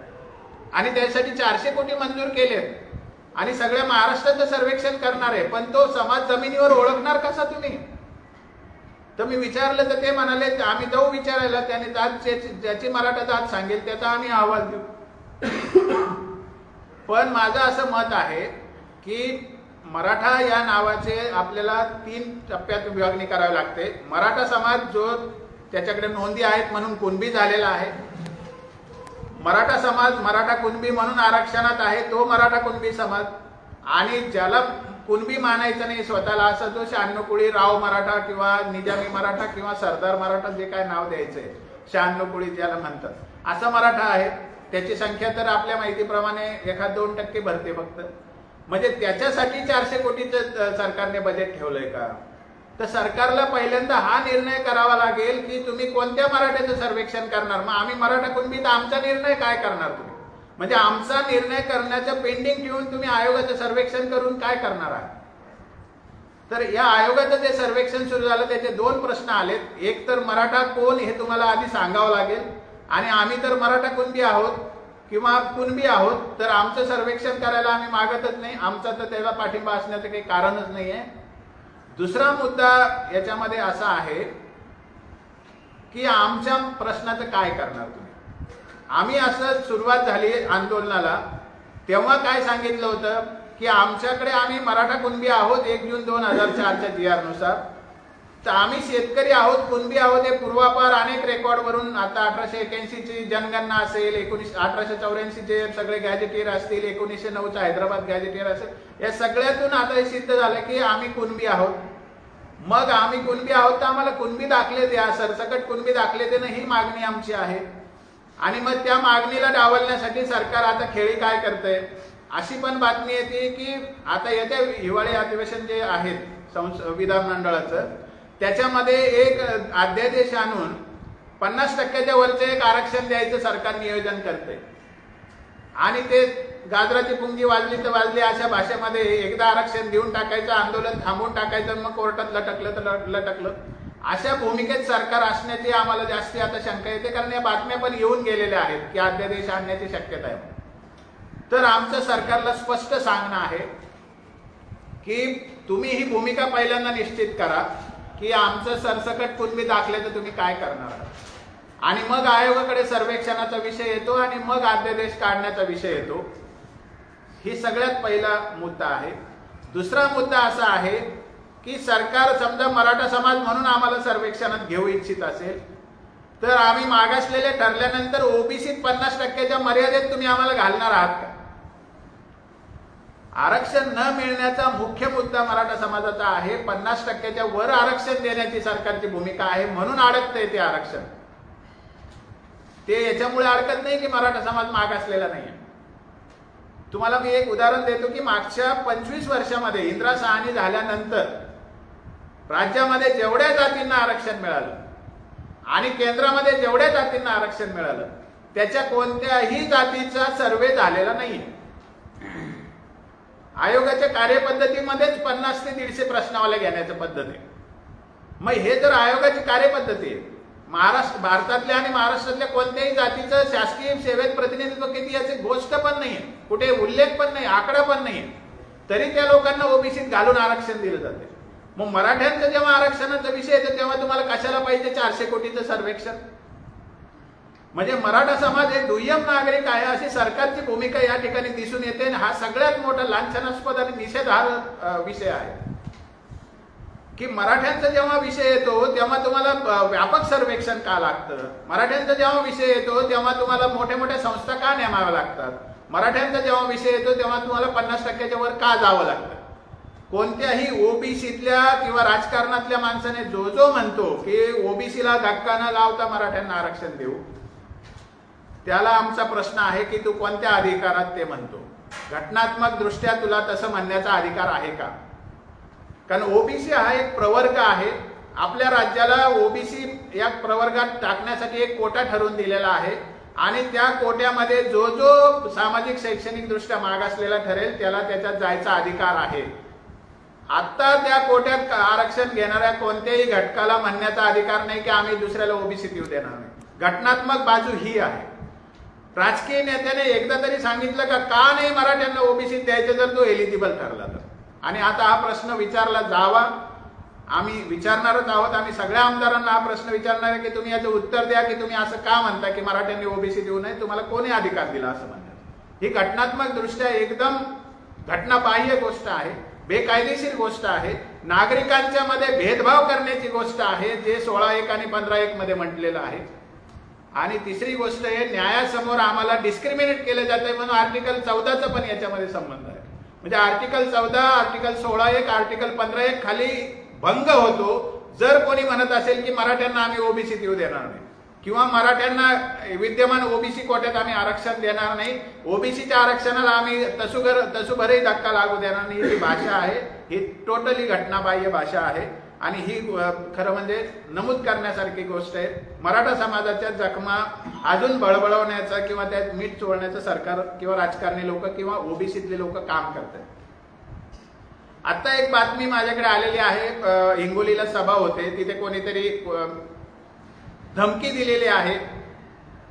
आणि त्यासाठी 400 कोटी मंजूर केलेत आणि सगळ्या महाराष्ट्राचं सर्वेक्षण करणार आहे, पण तो समाज जमिनीवर ओळखणार कसा तुम्ही. तर मी विचारलं तर ते म्हणाले आम्ही जाऊ विचारायला, त्याने ज्याची मराठा जात सांगेल त्याचा आम्ही अहवाल देऊ. पण माझं असं मत आहे की मराठा या नावाचे आपल्याला 3 टप्प्यात विभागणी करावी लागते. मराठा समाज जो त्याच्याकडे नोंदी आहेत म्हणून कुणबी झालेला आहे, मराठा समाज मराठा कुणबी म्हणून आरक्षणात आहे तो मराठा कुणबी समाज, आणि ज्याला कुणबी मानायचं नाही स्वतःला असं जो 96 कुळी राव मराठा किंवा निजामी मराठा किंवा सरदार मराठा जे काय नाव द्यायचंय 96 कुळी ज्याला म्हणतात असा मराठा आहे. त्याची संख्या तर आपल्या माहितीप्रमाणे 1-2% भरते फक्त. म्हणजे त्याच्यासाठी 400 कोटीचं सरकारने बजेट ठेवलंय का. तर सरकारला पहिल्यांदा हा निर्णय करावा लागेल की तुम्ही कोणत्या मराठ्याचं सर्वेक्षण करणार. मग आम्ही मराठा कुणबी तर आमचा निर्णय काय करणार तुम्ही. म्हणजे आमचा निर्णय करण्याचं पेंडिंग ठेवून तुम्ही आयोगाचं सर्वेक्षण करून काय करणार आहात. तर या आयोगाचं जे सर्वेक्षण सुरू झालं त्याचे 2 प्रश्न आलेत. एक तर मराठा कोण हे तुम्हाला आधी सांगावं लागेल आणि आम्ही तर मराठा कुणबी आहोत किंवा कुणबी आहोत तर आमचं सर्वेक्षण करायला आम्ही मागतच नाही, आमचा तर त्याला पाठिंबा असण्याचं काही कारणच नाही आहे. दुसरा मुद्दा याच्यामध्ये असा आहे की आमच्या प्रश्नाचं काय करणार तुम्ही. आम्ही असं सुरुवात झाली आंदोलनाला तेव्हा काय सांगितलं होतं की आमच्याकडे आम्ही मराठा कुणबी आहोत 1 जून 2004च्या GR नुसार, तर आम्ही शेतकरी आहोत कुणबी आहोत हे पूर्वापार अनेक रेकॉर्डवरून आता 1881ची जनगणना असेल, 1884चे सगळे गॅजेटियर असतील, 1909चा हैदराबाद गॅजेटियर असेल, या सगळ्यातून आता हे सिद्ध झालं की आम्ही कुणबी आहोत. मग आम्ही कुणबी आहोत तर आम्हाला कुणबी दाखले द्या, सरसकट कुणबी दाखले देणं ही मागणी आमची आहे. आणि मग त्या मागणीला डावलण्यासाठी सरकार आता खेळी काय करतंय. अशी पण बातमी येते की आता येत्या हिवाळी अधिवेशन जे आहेत विधानमंडळाचं त्याच्यामध्ये एक अध्यादेश आणून 50%च्या वरचे एक आरक्षण द्यायचं सरकार नियोजन करते. आणि ते गाजराची पुंगी वाजली तर वाजली अशा भाषेमध्ये एकदा आरक्षण देऊन टाकायचं, आंदोलन थांबवून टाकायचं, मग कोर्टात लटकलं तर लटकलं. अशा भूमिकेत सरकार असण्याची आम्हाला जास्ती आता शंका येते, कारण या बातम्या पण येऊन गेलेल्या आहेत की अध्यादेश आणण्याची शक्यता आहे. तर आमचं सरकारला स्पष्ट सांगणं आहे की तुम्ही ही भूमिका पहिल्यांदा निश्चित करा की आमचं सरसकट कुणबी दाखल्याचं तुम्ही काय करणार आहात. आणि मग आयोगाकडे सर्वेक्षणाचा विषय येतो आणि मग अध्यादेश काढण्याचा विषय येतो. ही सगळ्यात पहिला मुद्दा आहे. दुसरा मुद्दा असा आहे की सरकार समजा मराठा समाज म्हणून आम्हाला सर्वेक्षणात घेऊ इच्छित असेल तर आम्ही मागासलेले ठरल्यानंतर ओबीसीत 50% मर्यादेत तुम्ही आम्हाला घालणार आहात का? आरक्षण न मिळण्याचा मुख्य मुद्दा मराठा समाजाचा आहे. 50% वर आरक्षण देण्याची सरकारची भूमिका आहे म्हणून अडकतंय ते आरक्षण. ते याच्यामुळे अडकत नाही की मराठा समाज मागासलेला नाहीये. तुम्हाला मी एक उदाहरण देतो की मागच्या 25 वर्षामध्ये इंदिरा साहनी झाल्यानंतर राज्यामध्ये जेवढ्या जातींना आरक्षण मिळालं आणि केंद्रामध्ये जेवढ्या जातींना आरक्षण मिळालं त्याच्या कोणत्याही जातीचा सर्वे झालेला नाहीये. आयोगाच्या कार्यपद्धतीमध्येच 50 ते 150 प्रश्नावल्या घेण्याची पद्धत आहे. मग हे जर आयोगाची कार्यपद्धती आहे, भारतातल्या आणि महाराष्ट्रातल्या कोणत्याही जातीचं शासकीय सेवेत प्रतिनिधित्व किती याची गोष्ट पण नाहीये, कुठे उल्लेख पण नाही, आकडा पण नाहीये, तरी त्या लोकांना ओबीसीत घालून आरक्षण दिलं जाते. मग मराठ्यांचं जेव्हा आरक्षणाचा विषय येतो तेव्हा तुम्हाला कशाला पाहिजे 400 कोटीचं सर्वेक्षण? म्हणजे मराठा समाज हे दुय्यम नागरिक आहे अशी सरकारची भूमिका या ठिकाणी दिसून येते. हा सगळ्यात मोठा लांछनास्पद आणि निषेधार्ह विषय आहे की मराठ्यांचा जेव्हा विषय येतो तेव्हा तुम्हाला व्यापक सर्वेक्षण का लागतं? मराठ्यांचा जेव्हा विषय येतो तेव्हा तुम्हाला मोठ्या मोठ्या संस्था का नेमाव्या लागतात? मराठ्यांचा जेव्हा विषय येतो तेव्हा तुम्हाला 50% वर का जावं लागतं? कोणत्याही ओबीसीतल्या किंवा राजकारणातल्या माणसाने जो म्हणतो की ओबीसीला धक्का न लावता मराठ्यांना आरक्षण देऊ, त्याला आमचा प्रश्न आहे की तू कोणत्या अधिकारात ते म्हणतो? घटनात्मक दृष्ट्या तुला तसं म्हणण्याचा अधिकार आहे का? कारण ओबीसी हा एक प्रवर्ग आहे. आपल्या राज्याला ओबीसी या प्रवर्गात टाकण्यासाठी एक कोटा ठरवून दिलेला आहे आणि त्या कोट्यामध्ये जो सामाजिक शैक्षणिक दृष्ट्या मागासलेला ठरेल त्याला त्याच्यात जायचा अधिकार आहे. आता त्या कोट्यात आरक्षण घेणाऱ्या कोणत्याही घटकाला म्हणण्याचा अधिकार नाही की आम्ही दुसऱ्याला ओबीसीत येऊ देणार नाही. घटनात्मक बाजू ही आहे. राजकीय नेत्याने एकदा तरी सांगितलं का नाही मराठ्यांना ओबीसीत द्यायचं जर तो एलिजिबल ठरला तर? आणि आता हा प्रश्न विचारला जावा. आम्ही विचारणारच आहोत. आम्ही सगळ्या आमदारांना हा प्रश्न विचारणार आहे की तुम्ही याचं उत्तर द्या की तुम्ही असं का म्हणता की मराठ्यांनी ओबीसी देऊ नये? तुम्हाला कोणी अधिकार दिला असं म्हणतात? ही घटनात्मक दृष्ट्या एकदम घटनाबाह्य गोष्ट आहे, बेकायदेशीर गोष्ट आहे, नागरिकांच्या मध्ये भेदभाव करण्याची गोष्ट आहे जे 16(1) आणि 15(1) मध्ये म्हटलेलं आहे. आणि तिसरी गोष्ट आहे, न्यायासमोर आम्हाला डिस्क्रिमिनेट केलं जात आहे म्हणून आर्टिकल 14चा पण याच्यामध्ये संबंध आहे. म्हणजे आर्टिकल 14, आर्टिकल 16(1), आर्टिकल 15(1) खाली भंग होतो जर कोणी म्हणत असेल की मराठ्यांना आम्ही ओबीसीत येऊ देणार नाही किंवा मराठ्यांना विद्यमान ओबीसी कोट्यात आम्ही आरक्षण देणार नाही, ओबीसीच्या आरक्षणाला आम्ही तसूभरही धक्का लागू देणार नाही. ही भाषा आहे, ही टोटली घटनाबाह्य भाषा आहे आणि ही खरं म्हणजे नमूद करण्यासारखी गोष्ट आहे. मराठा समाजाच्या जखमा अजून बळबळवण्याचा किंवा त्यात मीठ चोळण्याचं सरकार किंवा राजकारणी लोक किंवा ओबीसीतले लोक काम करतात. आता एक बातमी माझ्याकडे आलेली आहे. हिंगोलीला सभा होते, तिथे कोणीतरी धमकी दिलेली आहे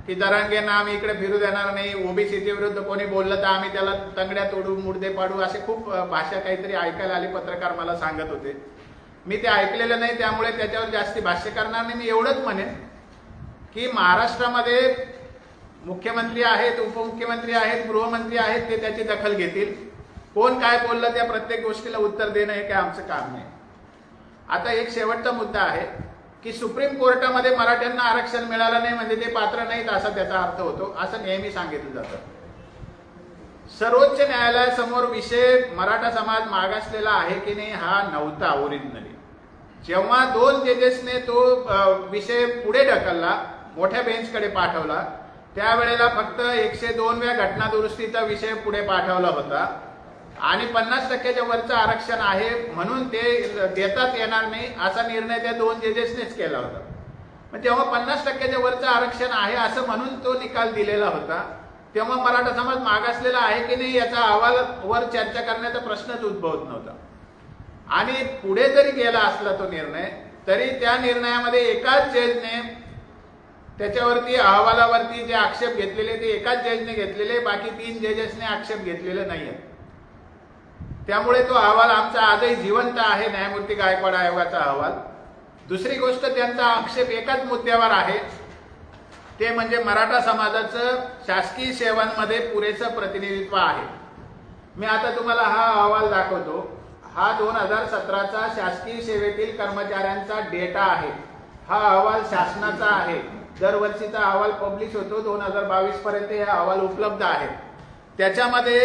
की जरांगेंना आम्ही इकडे फिरू देणार नाही, ओबीसीच्या विरुद्ध कोणी बोललं तर आम्ही त्याला तंगड्या तोडू, मुडदे पाडू, असे खूप भाषा काहीतरी ऐकायला आली. पत्रकार मला सांगत होते. मी ते ऐकलेलं नाही त्यामुळे त्याच्यावर जास्ती भाष्य करणार नाही. मी एवढंच म्हणेन की महाराष्ट्रामध्ये मुख्यमंत्री आहेत, उपमुख्यमंत्री आहेत, गृहमंत्री आहेत, ते त्याची दखल घेतील. कोण काय बोललं त्या प्रत्येक गोष्टीला उत्तर देणं हे काय आमचं काम नाही. आता एक शेवटचा मुद्दा आहे की सुप्रीम कोर्टामध्ये मराठ्यांना आरक्षण मिळालं नाही म्हणजे ते पात्र नाहीत असा त्याचा अर्थ होतो, असं नेहमी सांगितलं जातं. सर्वोच्च न्यायालयासमोर विषय मराठा समाज मागासलेला आहे की नाही हा नव्हता ओरिजिनली. जेव्हा 2 जजेसने तो विषय पुढे ढकलला, मोठ्या बेंचकडे पाठवला, त्यावेळेला फक्त 102 व्या घटना दुरुस्तीचा विषय पुढे पाठवला होता आणि 50% वरचं आरक्षण आहे म्हणून ते देतात येणार नाही असा निर्णय त्या 2 जजेसनेच केला होता. मग जेव्हा 50% वरचं आरक्षण आहे असं म्हणून तो निकाल दिलेला होता तेव्हा मराठा समाज मागासलेला आहे की नाही याचा अहवालावर चर्चा करण्याचा प्रश्नच उद्भवत नव्हता. आणि पुढे जरी गेला असला तो निर्णय तरी त्या निर्णयामध्ये एकाच जजने त्याच्यावरती अहवालावरती जे आक्षेप घेतलेले ते एकाच जजने घेतलेले, बाकी 3 जजेसने आक्षेप घेतलेले नाहीये. त्यामुळे तो अहवाल आमचा आजही जिवंत आहे, न्यायमूर्ती गायकवाड आयोगाचा अहवाल. दुसरी गोष्ट, त्यांचा आक्षेप एकाच मुद्द्यावर आहे, ते म्हणजे मराठा समाजाचं शासकीय सेवांमध्ये पुरेसं प्रतिनिधित्व आहे. मी आता तुम्हाला हा अहवाल दाखवतो. हा 2017चा शासकीय सेवेतील कर्मचाऱ्यांचा डेटा आहे. हा अहवाल शासनाचा आहे. दरवर्षीचा अहवाल पब्लिश होतो. 2022 पर्यंत हे अहवाल उपलब्ध आहे. त्याच्यामध्ये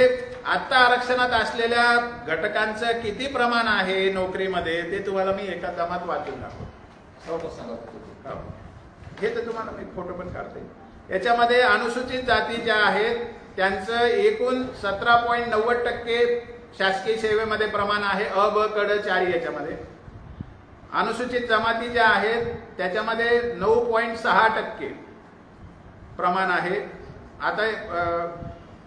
आता आरक्षणात असलेल्या घटकांचं किती प्रमाण आहे नोकरीमध्ये ते तुम्हाला मी एका दमात वाचून दाखवतो. सांगा. हे तर तुम्हाला मी फोटो पण काढते. याच्यामध्ये अनुसूचित जाती ज्या आहेत त्यांचं एकूण 17.90% शासकीय सेवेमध्ये प्रमाण आहे. अ ब क ड 4 याच्यामध्ये. अनुसूचित जमाती ज्या आहेत त्याच्यामध्ये 9.6% प्रमाण आहे. आता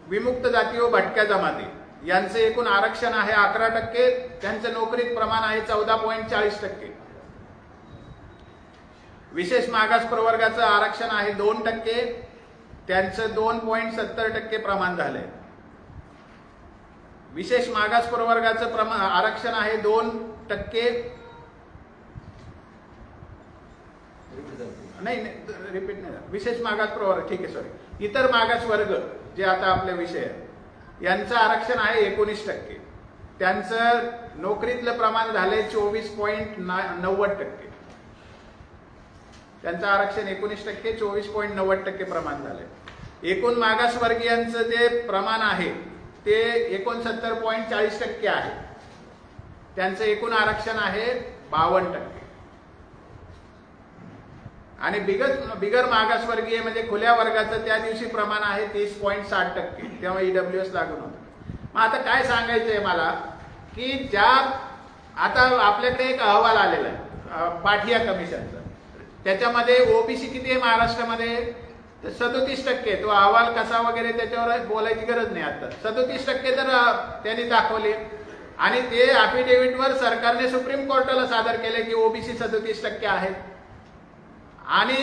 विमुक्त जाती व भटक्या जमाती यांचं एकूण आरक्षण आहे 11%. त्यांचं नोकरीत प्रमाण आहे 14.40%. विशेष मागास प्रवर्गाचं आरक्षण आहे 2%. त्यांचं 2.70% प्रमाण झालंय. विशेष मागास प्रवर्गाचं आरक्षण आहे 2%. नाही रिपीट नाही झालं. विशेष मागास प्रवर्ग ठीक आहे सॉरी. इतर मागास वर्ग जे आता आपले विषय आहे यांचं आरक्षण आहे 19%. त्यांचं नोकरीतलं प्रमाण झालंय 24.90%. त्यांचं आरक्षण 19%, 24.90% प्रमाण झालंय. एकूण मागासवर्गीयांचं जे प्रमाण आहे ते 69.40% आहे. त्यांचं एकूण आरक्षण आहे 52%. आणि बिगर मागासवर्गीय म्हणजे खुल्या वर्गाचं त्या दिवशी प्रमाण आहे 30.60%. तेव्हा ईडब्ल्यूएस लागू नव्हतं. मग आता काय सांगायचंय मला की ज्या आता आपल्याकडे एक अहवाल आलेला आहे पाठिया कमिशनचा. त्याच्यामध्ये ओबीसी किती आहे महाराष्ट्रामध्ये? तर 37%. तो अहवाल कसा वगैरे त्याच्यावर बोलायची गरज नाही. आता 37% तर त्यांनी दाखवले आणि ते अफिडेव्हिटवर सरकारने सुप्रीम कोर्टाला सादर केले की ओबीसी 37% आहेत. आणि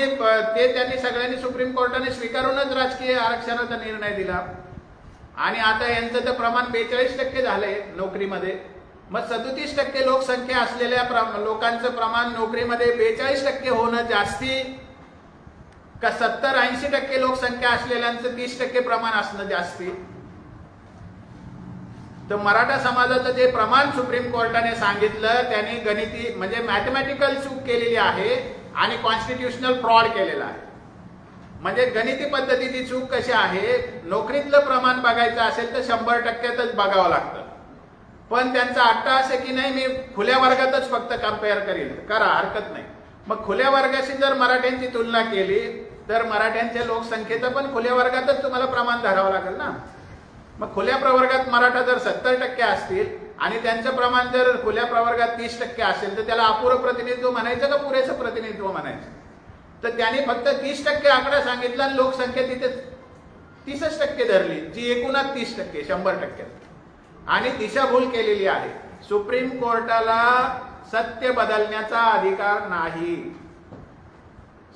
ते त्यांनी सगळ्यांनी सुप्रीम कोर्टाने स्वीकारूनच राजकीय आरक्षणाचा निर्णय दिला. आणि आता यांचं तर प्रमाण 42% झालंय नोकरीमध्ये. मग 37% लोकसंख्या असलेल्या लोकांचं प्रमाण नोकरीमध्ये 42% होणं जास्ती का 70-80% लोकसंख्या असलेल्यांचं 30% प्रमाण असणं जास्ती? तर मराठा समाजाचं जे प्रमाण सुप्रीम कोर्टाने सांगितलं त्यांनी गणिती म्हणजे मॅथमॅटिकल चूक केलेली आहे आणि कॉन्स्टिट्युशनल फ्रॉड केलेला आहे. म्हणजे गणिती पद्धतीची चूक कशी आहे? नोकरीतलं प्रमाण बघायचं असेल तर 100%च बघावं लागतं. पण त्यांचा अट्टाहास आहे की नाही मी खुल्या वर्गातच फक्त कम्पेअर करीन. करा, हरकत नाही. मग खुल्या वर्गाशी जर मराठ्यांची तुलना केली तर मराठ्यांच्या लोकसंख्येचं पण खुल्या वर्गातच तुम्हाला प्रमाण धरावं लागेल ना. मग खुल्या प्रवर्गात मराठा जर 70% असतील आणि त्यांचं प्रमाण जर खुल्या प्रवर्गात 30% असेल तर त्याला अपुरं प्रतिनिधित्व म्हणायचं का पुरेसं प्रतिनिधित्व म्हणायचं? तर त्यांनी फक्त 30% आकडा सांगितला आणि लोकसंख्या तिथे 30% धरली जी एकूणात 30% 100%. आणि दिशाभूल केलेली आहे. सुप्रीम कोर्टाला सत्य बदलण्याचा अधिकार नाही.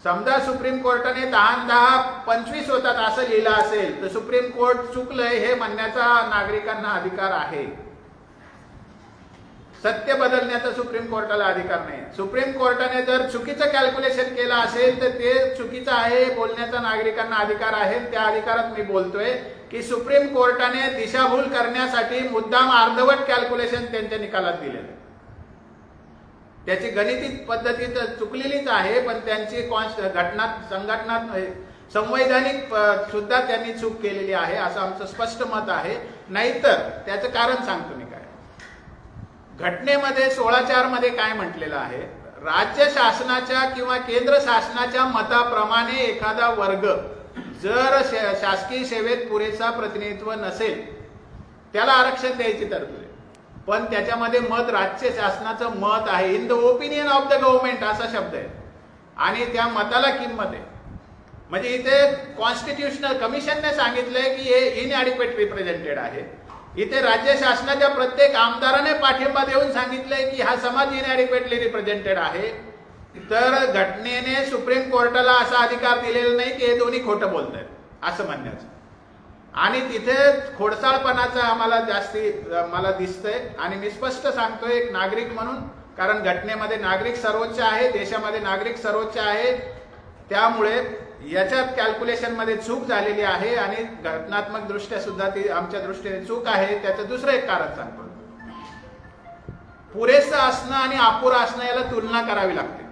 समजा सुप्रीम कोर्टाने 10-10-25 होतात असं लिहिलं असेल तर सुप्रीम कोर्ट चुकलंय हे म्हणण्याचा नागरिकांना अधिकार आहे. सत्य बदलण्याचा सुप्रीम कोर्टाला अधिकार नाही. सुप्रीम कोर्टाने जर चुकीचं कॅल्क्युलेशन केलं असेल तर ते चुकीचं आहे बोलण्याचा नागरिकांना अधिकार आहे. त्या अधिकारात मी बोलतोय की सुप्रीम कोर्टाने दिशाभूल करण्यासाठी मुद्दाम अर्धवट कॅल्क्युलेशन त्यांच्या निकालात दिलेलं. त्याची गणिती पद्धती तर चुकलेलीच आहे पण त्यांची संवैधानिक सुद्धा त्यांनी चूक केलेली आहे असं आमचं स्पष्ट मत आहे. नाहीतर त्याचं कारण सांगतो मी काय. घटनेमध्ये 16(4) मध्ये काय म्हटलेलं आहे? राज्य शासनाच्या किंवा केंद्र शासनाच्या मताप्रमाणे एखादा वर्ग जर शासकीय सेवेत पुरेसा प्रतिनिधित्व नसेल त्याला आरक्षण द्यायची तरतूद आहे. पण त्याच्यामध्ये मत राज्य शासनाचं मत आहे. In the opinion of the government असा शब्द आहे आणि त्या मताला किंमत आहे. म्हणजे इथे कॉन्स्टिट्युशनल कमिशनने सांगितलंय की हे इनएडिक्वेट रिप्रेझेंटेड आहे. इथे राज्य शासनाच्या प्रत्येक आमदाराने पाठिंबा देऊन सांगितलंय की हा समाज इनएडिक्वेटली रिप्रेझेंटेड आहे. तर घटनेने सुप्रीम कोर्टाला असा अधिकार दिलेला नाही की हे दोन्ही खोटं बोलत आहेत असं म्हणण्याचं. आणि तिथे खोडसाळपणाचं आम्हाला जास्ती मला दिसतंय. आणि मी स्पष्ट सांगतोय एक नागरिक म्हणून, कारण घटनेमध्ये नागरिक सर्वोच्च आहे, देशामध्ये नागरिक सर्वोच्च आहे. त्यामुळे याच्यात कॅल्क्युलेशनमध्ये चूक झालेली आहे आणि घटनात्मक दृष्ट्या सुद्धा ती आमच्या दृष्टीने चूक आहे. त्याचं दुसरं एक कारण सांगतो. पुरेसं असणं आणि अपुरं असणं याला तुलना करावी लागते,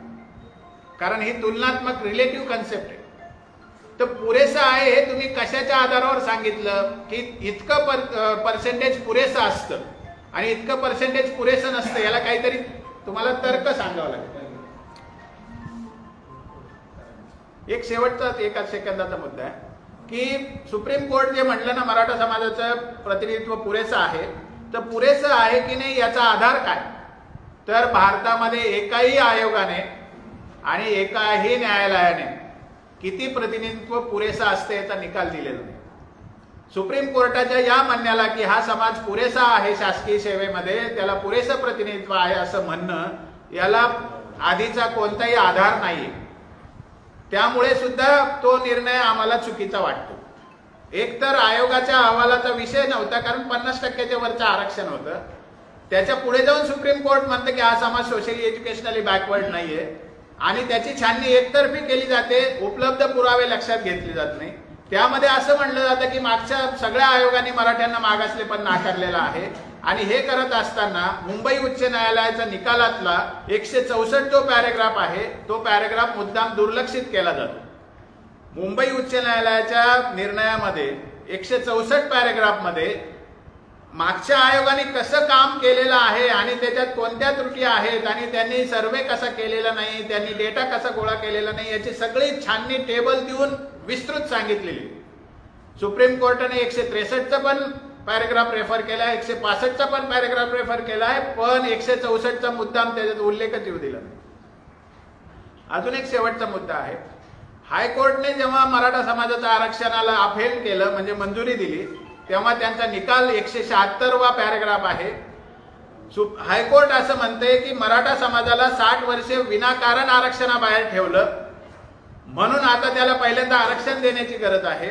कारण ही तुलनात्मक रिलेटिव्ह कन्सेप्ट आहे. तर पुरेसं आहे हे तुम्ही कशाच्या आधारावर सांगितलं की इतकं पर्सेंटेज पुरेसं असतं आणि इतकं पर्सेंटेज पुरेसं नसतं, याला काहीतरी तुम्हाला तर्क सांगावं लागेल. एक शेवटचा एका सेकंदाचा मुद्दा आहे की सुप्रीम कोर्ट जे म्हटलं ना मराठा समाजाचं प्रतिनिधित्व पुरेसं आहे, तर पुरेसं आहे की नाही याचा आधार काय. तर भारतामध्ये एकाही आयोगाने आणि एकाही न्यायालयाने किती प्रतिनिधित्व पुरेसं असते याचा निकाल दिलेला नाही. सुप्रीम कोर्टाच्या या म्हणण्याला की हा समाज पुरेसा आहे शासकीय सेवेमध्ये, त्याला पुरेसं प्रतिनिधित्व आहे असं म्हणणं याला आधीचा कोणताही आधार नाही. त्यामुळे सुद्धा तो निर्णय आम्हाला चुकीचा वाटतो. एकतर आयोगाच्या अहवालाचा विषय नव्हता, कारण 50% वरचं आरक्षण होतं. त्याच्या पुढे जाऊन सुप्रीम कोर्ट म्हणतं की हा समाज सोशली एज्युकेशनली बॅकवर्ड नाहीये आणि त्याची छाननी एकतर्फी केली जाते, उपलब्ध पुरावे लक्षात घेतले जात नाही. त्यामध्ये असं म्हणलं जातं की मागच्या सगळ्या आयोगांनी मराठ्यांना मागासले पण नाकारलेला आहे आणि हे करत असताना मुंबई उच्च न्यायालयाच्या निकालातला 164 जो पॅरेग्राफ आहे तो पॅरेग्राफ मुद्दाम दुर्लक्षित केला जातो. मुंबई उच्च न्यायालयाच्या निर्णयामध्ये 164 पॅरेग्राफमध्ये मागच्या आयोगाने कसं काम केलेलं आहे आणि त्याच्यात कोणत्या त्रुटी आहेत आणि त्यांनी सर्वे कसा केलेला नाही, त्यांनी डेटा कसा गोळा केलेला नाही याची सगळी छाननी टेबल देऊन विस्तृत सांगितलेली. सुप्रीम कोर्टाने 163चा पण पॅरेग्राफ रेफर केलाय, 165चा पण पॅरेग्राफ रेफर केलाय, पण 164चा मुद्दाम त्याच्यात उल्लेखच येऊ दिला नाही. अजून एक शेवटचा मुद्दा आहे. हायकोर्टने जेव्हा मराठा समाजाच्या आरक्षणाला अफेल केलं म्हणजे मंजुरी दिली, तेव्हा त्यांचा निकाल 176वा पॅरेग्राफ आहे. हायकोर्ट असं म्हणते की मराठा समाजाला 60 वर्षे विनाकारण आरक्षणाबाहेर ठेवलं म्हणून आता त्याला पहिल्यांदा आरक्षण देण्याची गरज आहे.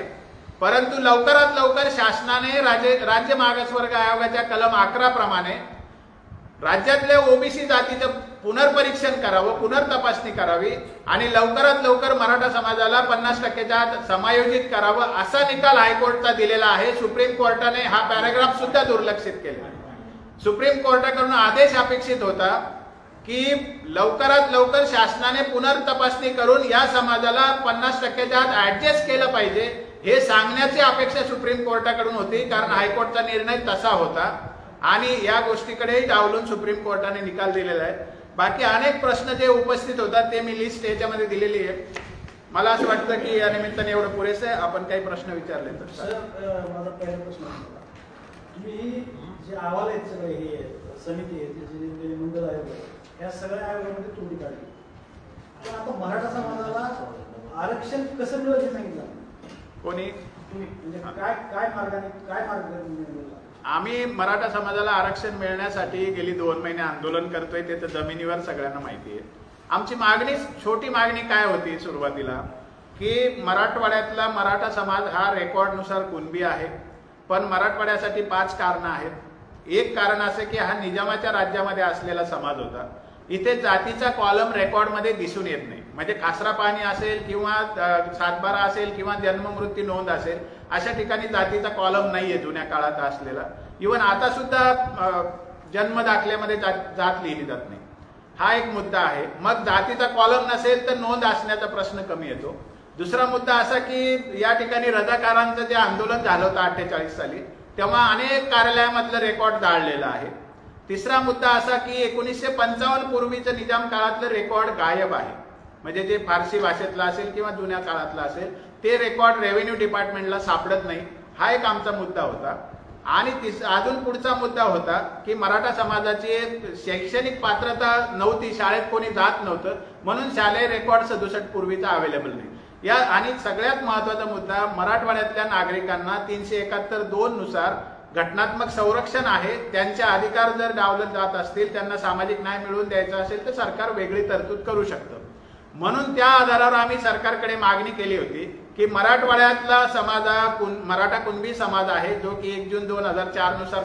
परंतु लवकरात लवकर शासनाने राज्य मागासवर्ग आयोगाच्या कलम 11 प्रमाणे राज्यातल्या ओबीसी जातीचं पुनर्परीक्षण करावं, पुनर्तपासणी करावी आणि लवकरात लवकर मराठा समाजाला 50%च्या आत समायोजित करावं असा निकाल हायकोर्टचा दिलेला आहे. सुप्रीम कोर्टाने हा पॅराग्राफ सुद्धा दुर्लक्षित केला. सुप्रीम कोर्टाकडून आदेश अपेक्षित होता की लवकरात लवकर शासनाने पुनर्तपासणी करून या समाजाला 50%च्या आत ऍडजस्ट केलं पाहिजे हे सांगण्याची अपेक्षा सुप्रीम कोर्टाकडून होती, कारण हायकोर्टचा निर्णय तसा होता आणि या गोष्टीकडेही डावलून सुप्रीम कोर्टाने निकाल दिलेला आहे. बाकी अनेक प्रश्न जे उपस्थित होतात ते मी लिस्ट याच्यामध्ये दिलेली आहे. मला असं वाटतं की या निमित्ताने एवढं पुरेसं आहे. आपण काही प्रश्न विचारले तर सर, माझा पहिला प्रश्न होता, तुम्ही जे अहवाल आहेत सगळे हे समिती आहे जे मंडळ आयोग आहे या सगळ्या आयोगामध्ये त्रुटी काढली, पण आता मराठा समाजाला आरक्षण कसं मिळेल हे सांगितलं कोणी? तुम्ही म्हणजे काय मार्ग आम्ही मराठा समाजाला आरक्षण मिळण्यासाठी गेली 2 महिने आंदोलन करतोय, ते तर जमिनीवर सगळ्यांना माहिती आहे. आमची मागणी, छोटी मागणी काय होती सुरुवातीला की मराठवाड्यातला मराठा समाज हा रेकॉर्डनुसार कुणबी आहे, पण मराठवाड्यासाठी 5 कारणं आहेत. एक कारण असं की हा निजामाच्या राज्यामध्ये असलेला समाज होता. इथे जातीचा कॉलम रेकॉर्डमध्ये दिसून येत नाही, म्हणजे खासरा पाणी असेल किंवा सातबारा असेल किंवा जन्ममृत्यू नोंद असेल अशा ठिकाणी जातीचा कॉलम नाहीये जुन्या काळात असलेला. इव्हन आता सुद्धा जन्म दाखल्यामध्ये जात लिहिली जात नाही. हा एक मुद्दा आहे. मग जातीचा कॉलम नसेल तर नोंद असण्याचा प्रश्न कमी येतो. दुसरा मुद्दा असा की या ठिकाणी रजाकारांचं जे आंदोलन झालं होतं 48 साली, तेव्हा अनेक कार्यालयामधलं रेकॉर्ड जाळलेलं आहे. तिसरा मुद्दा असा की 1955 पूर्वीचं निजाम काळातलं रेकॉर्ड गायब आहे, म्हणजे जे फारसी भाषेतलं असेल किंवा जुन्या काळातलं असेल ते रेकॉर्ड रेव्हेन्यू डिपार्टमेंटला सापडत नाही. हा एक आमचा मुद्दा होता. आणि अजून पुढचा मुद्दा होता की मराठा समाजाची शैक्षणिक पात्रता नव्हती, शाळेत कोणी जात नव्हतं म्हणून शालेय रेकॉर्ड 67 पूर्वीचा अवेलेबल नाही. या आणि सगळ्यात महत्वाचा मुद्दा, मराठवाड्यातल्या नागरिकांना 371(2) नुसार घटनात्मक संरक्षण आहे. त्यांचे अधिकार जर डावले जात असतील, त्यांना सामाजिक न्याय मिळवून द्यायचा असेल तर सरकार वेगळी तरतूद करू शकतं. म्हणून त्या आधारावर आम्ही सरकारकडे मागणी केली होती की मराठवाड्यातला समाज मराठा कुणबी समाज आहे जो की 1 जून 2004 नुसार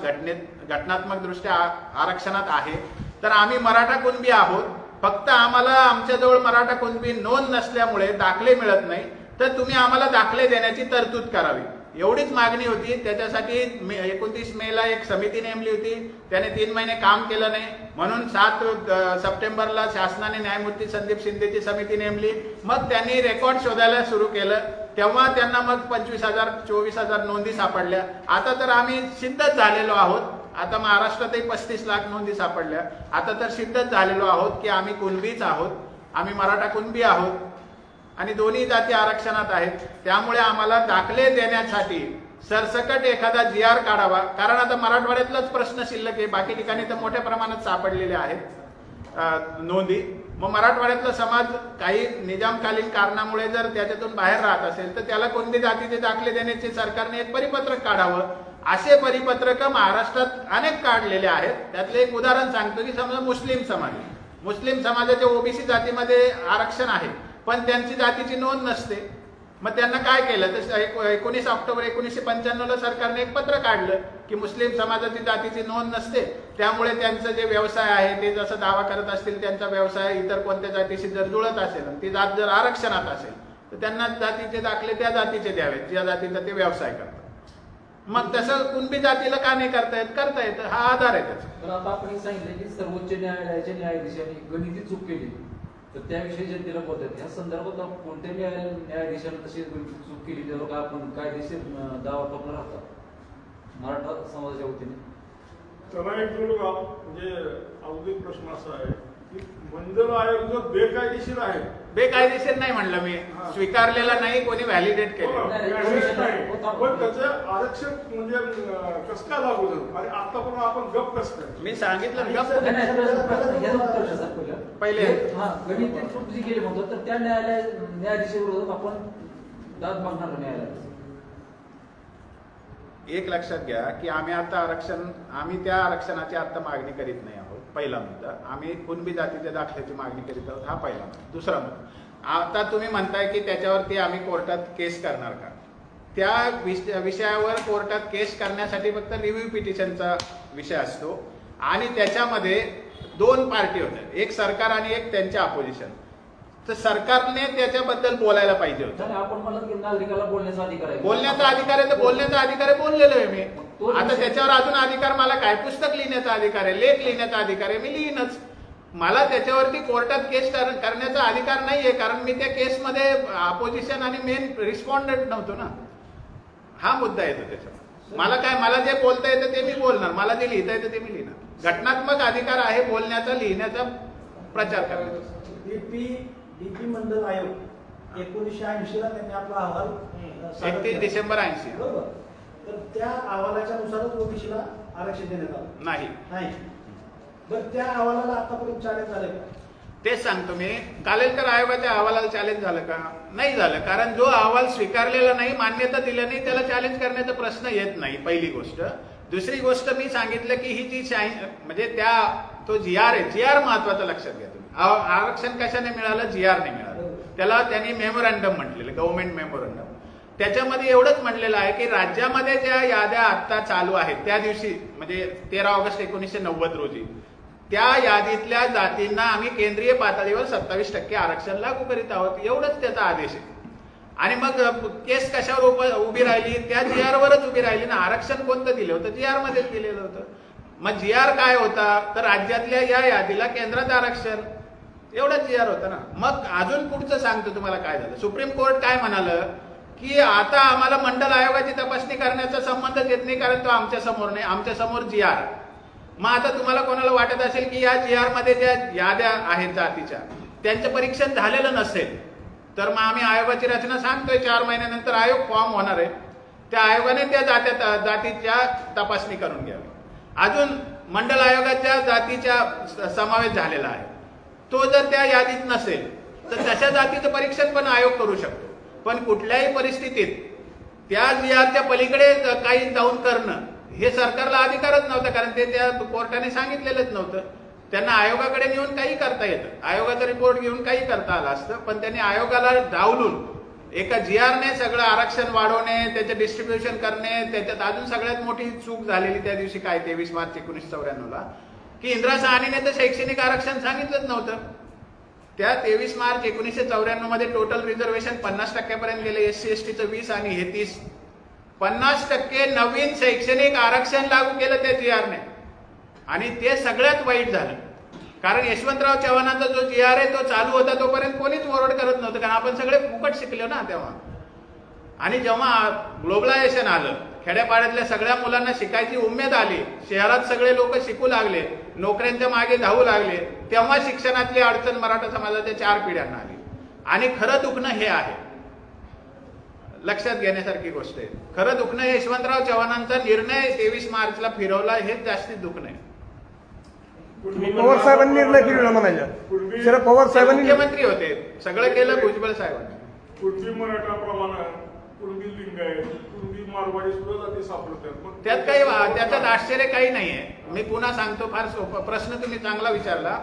घटनात्मक दृष्ट्या आरक्षणात आहे, तर आम्ही मराठा कुणबी आहोत, फक्त आम्हाला आमच्याजवळ मराठा कुणबी नोंद नसल्यामुळे दाखले मिळत नाही, तर तुम्ही आम्हाला दाखले देण्याची तरतूद करावी, एवढीच मागणी होती. त्याच्यासाठी 29 मेला एक समिती नेमली होती, त्याने 3 महिने काम केलं नाही, म्हणून 7 सप्टेंबरला शासनाने न्यायमूर्ती संदीप शिंदेची समिती नेमली. मग त्यांनी रेकॉर्ड शोधायला सुरू केलं, तेव्हा त्यांना मग 25,000 24,000 नोंदी सापडल्या. आता तर आम्ही सिद्धच झालेलो आहोत, आता महाराष्ट्रातही 35 लाख नोंदी सापडल्या. आता तर सिद्धच झालेलो आहोत की आम्ही कुणबीच आहोत, आम्ही मराठा कुणबी आहोत आणि दोन्ही जाती आरक्षणात आहेत. त्यामुळे आम्हाला दाखले देण्यासाठी सरसकट एखादा GR काढावा, कारण आता मराठवाड्यातलाच प्रश्न शिल्लक आहे, बाकी ठिकाणी तर मोठ्या प्रमाणात सापडलेले आहेत नोंदी. मग मराठवाड्यातला समाज काही निजामकालीन कारणामुळे जर त्याच्यातून बाहेर राहत असेल तर त्याला कोणती जातीचे दाखले देण्याचे सरकारने एक परिपत्रक काढावं. असे परिपत्रक महाराष्ट्रात अनेक काढलेले आहेत. त्यातले एक उदाहरण सांगतो की समजा मुस्लिम समाजाच्या OBC जातीमध्ये आरक्षण आहे, पण त्यांची जातीची नोंद नसते. मग त्यांना काय केलं तर 19 ऑक्टोबर 1995 सरकारने एक पत्र काढलं की मुस्लिम समाजाची जातीची नोंद नसते, त्यामुळे त्यांचं जे व्यवसाय आहे ते जसं दावा करत असतील त्यांचा व्यवसाय इतर कोणत्या जातीशी जर जुळत असेल, ती जात जर आरक्षणात असेल तर त्यांना जातीचे दाखले त्या जातीचे द्यावेत ज्या जातीचा ते व्यवसाय करतात. मग तसं कुणबी जातीला का नाही करता येतं, हा आधार आहे त्याचा. तर आता आपण सांगितलं की सर्वोच्च न्यायालयाच्या न्यायाधीशांनी गणिती चूक केली, तर त्याविषयी जनतेला बोलतात. या संदर्भात कोणत्या न्यायाधीशांनी तशी चूक केली त्यावर का आपण कायदेशीर दावा ठोकला राहतात मराठा समाजाच्या वतीने? त्याला एक म्हणजे अवघड प्रश्न असा आहे की मंडळ आयोग जो बेकायदेशीर आहे, बेकायदेशीर नाही म्हणलं मी, स्वीकारलेला नाही, कोणी व्हॅलिडेट केलं पण त्याचं आरक्षण म्हणजे कसं काय लागू झालं आणि आतापर्यंत आपण गप कसं काय? मी सांगितलं गप्प पहिले गणित चूक जी केली म्हणतो तर त्या न्यायाधीशाविरोधात आपण दाद मागणार न्यायालयात. एक लक्षात घ्या की आम्ही त्या आरक्षणाची आता मागणी करीत नाही आहोत. पहिला मुद्दा, आम्ही कुणबी जातीच्या दाखल्याची मागणी करीत आहोत, हा पहिला मुद्दा. दुसरा मुद्दा, आता तुम्ही म्हणताय की त्याच्यावरती आम्ही कोर्टात केस करणार का? त्या विषयावर कोर्टात केस करण्यासाठी फक्त रिव्ह्यू पिटिशनचा विषय असतो आणि त्याच्यामध्ये 2 पार्टी होत्या, एक सरकार आणि एक त्यांच्या अपोजिशन. तर सरकारने त्याच्याबद्दल बोलायला पाहिजे होतं. आपण म्हणत की नागरिकाला बोलण्याचा अधिकार आहे, बोलण्याचा अधिकार आहे, तर बोलण्याचा अधिकार आहे, बोललेलो आहे मी. आता त्याच्यावर अजून अधिकार मला काय? पुस्तक लिहिण्याचा अधिकार आहे, लेख लिहिण्याचा अधिकार आहे, मी लिहीनच. मला त्याच्यावरती कोर्टात केस करण्याचा अधिकार नाहीये, कारण मी त्या केसमध्ये अपोजिशन आणि मेन रिस्पॉन्डंट नव्हतो ना. हा मुद्दा येतो त्याच्यावर. मला जे बोलता येतं ते मी बोलणार, मला जे लिहिता येतं ते मी लिहिणार. घटनात्मक अधिकार आहे बोलण्याचा, लिहिण्याचा, प्रचार करण्याचा. DP मंडल आयोग 1980 ला त्यांनी आपला अहवाल 31 डिसेंबर 80 बरोबर. तर त्या अहवालाच्या नुसारच OBCला आरक्षण देण्यात आलं नाही. बरं, त्या अहवालाला आतापर्यंत चॅलेंज झालं का? तेच सांगतो मी. कालेलकर आयोगाच्या अहवालाला चॅलेंज झालं का? नाही झालं, कारण जो अहवाल स्वीकारलेला नाही, मान्यता दिली नाही, त्याला चॅलेंज करण्याचा प्रश्न येत नाही, पहिली गोष्ट. दुसरी गोष्ट, मी सांगितलं की ही जी म्हणजे तो GR आहे, GR महत्वाचं लक्षात घ्या तुम्ही. आरक्षण कशाने मिळालं? GR ने मिळालं. त्याला त्यांनी मेमोरंडम म्हटलेलं, गव्हर्नमेंट मेमोरंडम. त्याच्यामध्ये एवढंच म्हटलेलं आहे की राज्यामध्ये ज्या याद्या आता चालू आहेत त्या दिवशी, म्हणजे 13 ऑगस्ट 1990 रोजी, त्या यादीतल्या जातींना आम्ही केंद्रीय पातळीवर 27% आरक्षण लागू करीत आहोत, एवढंच त्याचा आदेश आहे. आणि मग केस कशावर उभी राहिली? त्या GR वरच उभी राहिली ना. आरक्षण कोणतं दिलं होतं? GR मध्येच दिलेलं होतं. मग GR काय होता? तर राज्यातल्या या यादीला केंद्रात आरक्षण, एवढंच GR होतं ना. मग अजून पुढचं सांगतो तुम्हाला काय झालं. सुप्रीम कोर्ट काय म्हणालं की आता आम्हाला मंडल आयोगाची तपासणी करण्याचा संबंधच येत नाही, कारण तो आमच्या समोर नाही, आमच्या समोर GR. मग आता तुम्हाला कोणाला वाटत असेल की या GR मध्ये ज्या याद्या आहेत जातीच्या, त्यांचं परीक्षण झालेलं नसेल, तर मग आम्ही आयोगाची रचना सांगतोय. 4 महिन्यानंतर आयोग फॉर्म होणार आहे, त्या आयोगाने त्या जातीच्या तपासणी करून घ्यावी. अजून मंडल आयोगाच्या जातीचा समावेश झालेला आहे, तो जर त्या यादीत नसेल तर तशा जातीचं परीक्षण पण आयोग करू शकतो. पण कुठल्याही परिस्थितीत त्या GRच्या पलीकडे काही जाऊन करणं हे सरकारला अधिकारच नव्हता, कारण ते त्या कोर्टाने सांगितलेलंच नव्हतं. त्यांना आयोगाकडे नेऊन काही करता येतं, आयोगाचा रिपोर्ट घेऊन काही करता आलं असतं, पण त्यांनी आयोगाला डावलून एका GRने सगळं आरक्षण वाढवणे, त्याचं डिस्ट्रीब्युशन करणे. त्याच्यात अजून सगळ्यात मोठी चूक झालेली त्या दिवशी काय, 23 मार्च 1994 ला, की इंदिरा साहनीने तर शैक्षणिक आरक्षण सांगितलंच नव्हतं. त्या 23 मार्च 1994 मध्ये टोटल रिझर्वेशन 50% गेले, SC STचं 20 आणि हे 30. 50% नवीन शैक्षणिक आरक्षण लागू केलं त्या GR ने, आणि ते सगळ्यात वाईट झालं. कारण यशवंतराव चव्हाणांचा जो GR आहे तो चालू होता तोपर्यंत कोणीच ओरड करत नव्हतं, कारण आपण सगळे फुकट शिकलो ना तेव्हा. आणि जेव्हा ग्लोबलायझेशन आलं, खेड्यापाड्यातल्या सगळ्या मुलांना शिकायची उमेद आली, शहरात सगळे लोक शिकू लागले, नोकऱ्यांच्या मागे धावू लागले, तेव्हा शिक्षणातली अडचण मराठा समाजाच्या 4 पिढ्यांना आली. आणि खरं दुखणं हे आहे, लक्षात घेण्यासारखी गोष्ट आहे. खरं दुखणं यशवंतराव चव्हाणांचा निर्णय 23 मार्चला फिरवला, हेच जास्तीत दुखणं आहे. पवार साहेबांनी निर्णय फिरवला म्हणायचा. शरद पवार साहेबांनी मुख्यमंत्री होते, सगळं केलं भुजबळ साहेबांनी. पूर्वी मराठाप्रमाणे पूर्वी लिंगायत, पूर्वी मारवाडी सुद्धा जाती सापडतात. त्यात त्याच्यात आश्चर्य काही नाहीये. मी पुन्हा सांगतो, फार सोपा प्रश्न तुम्ही चांगला विचारला,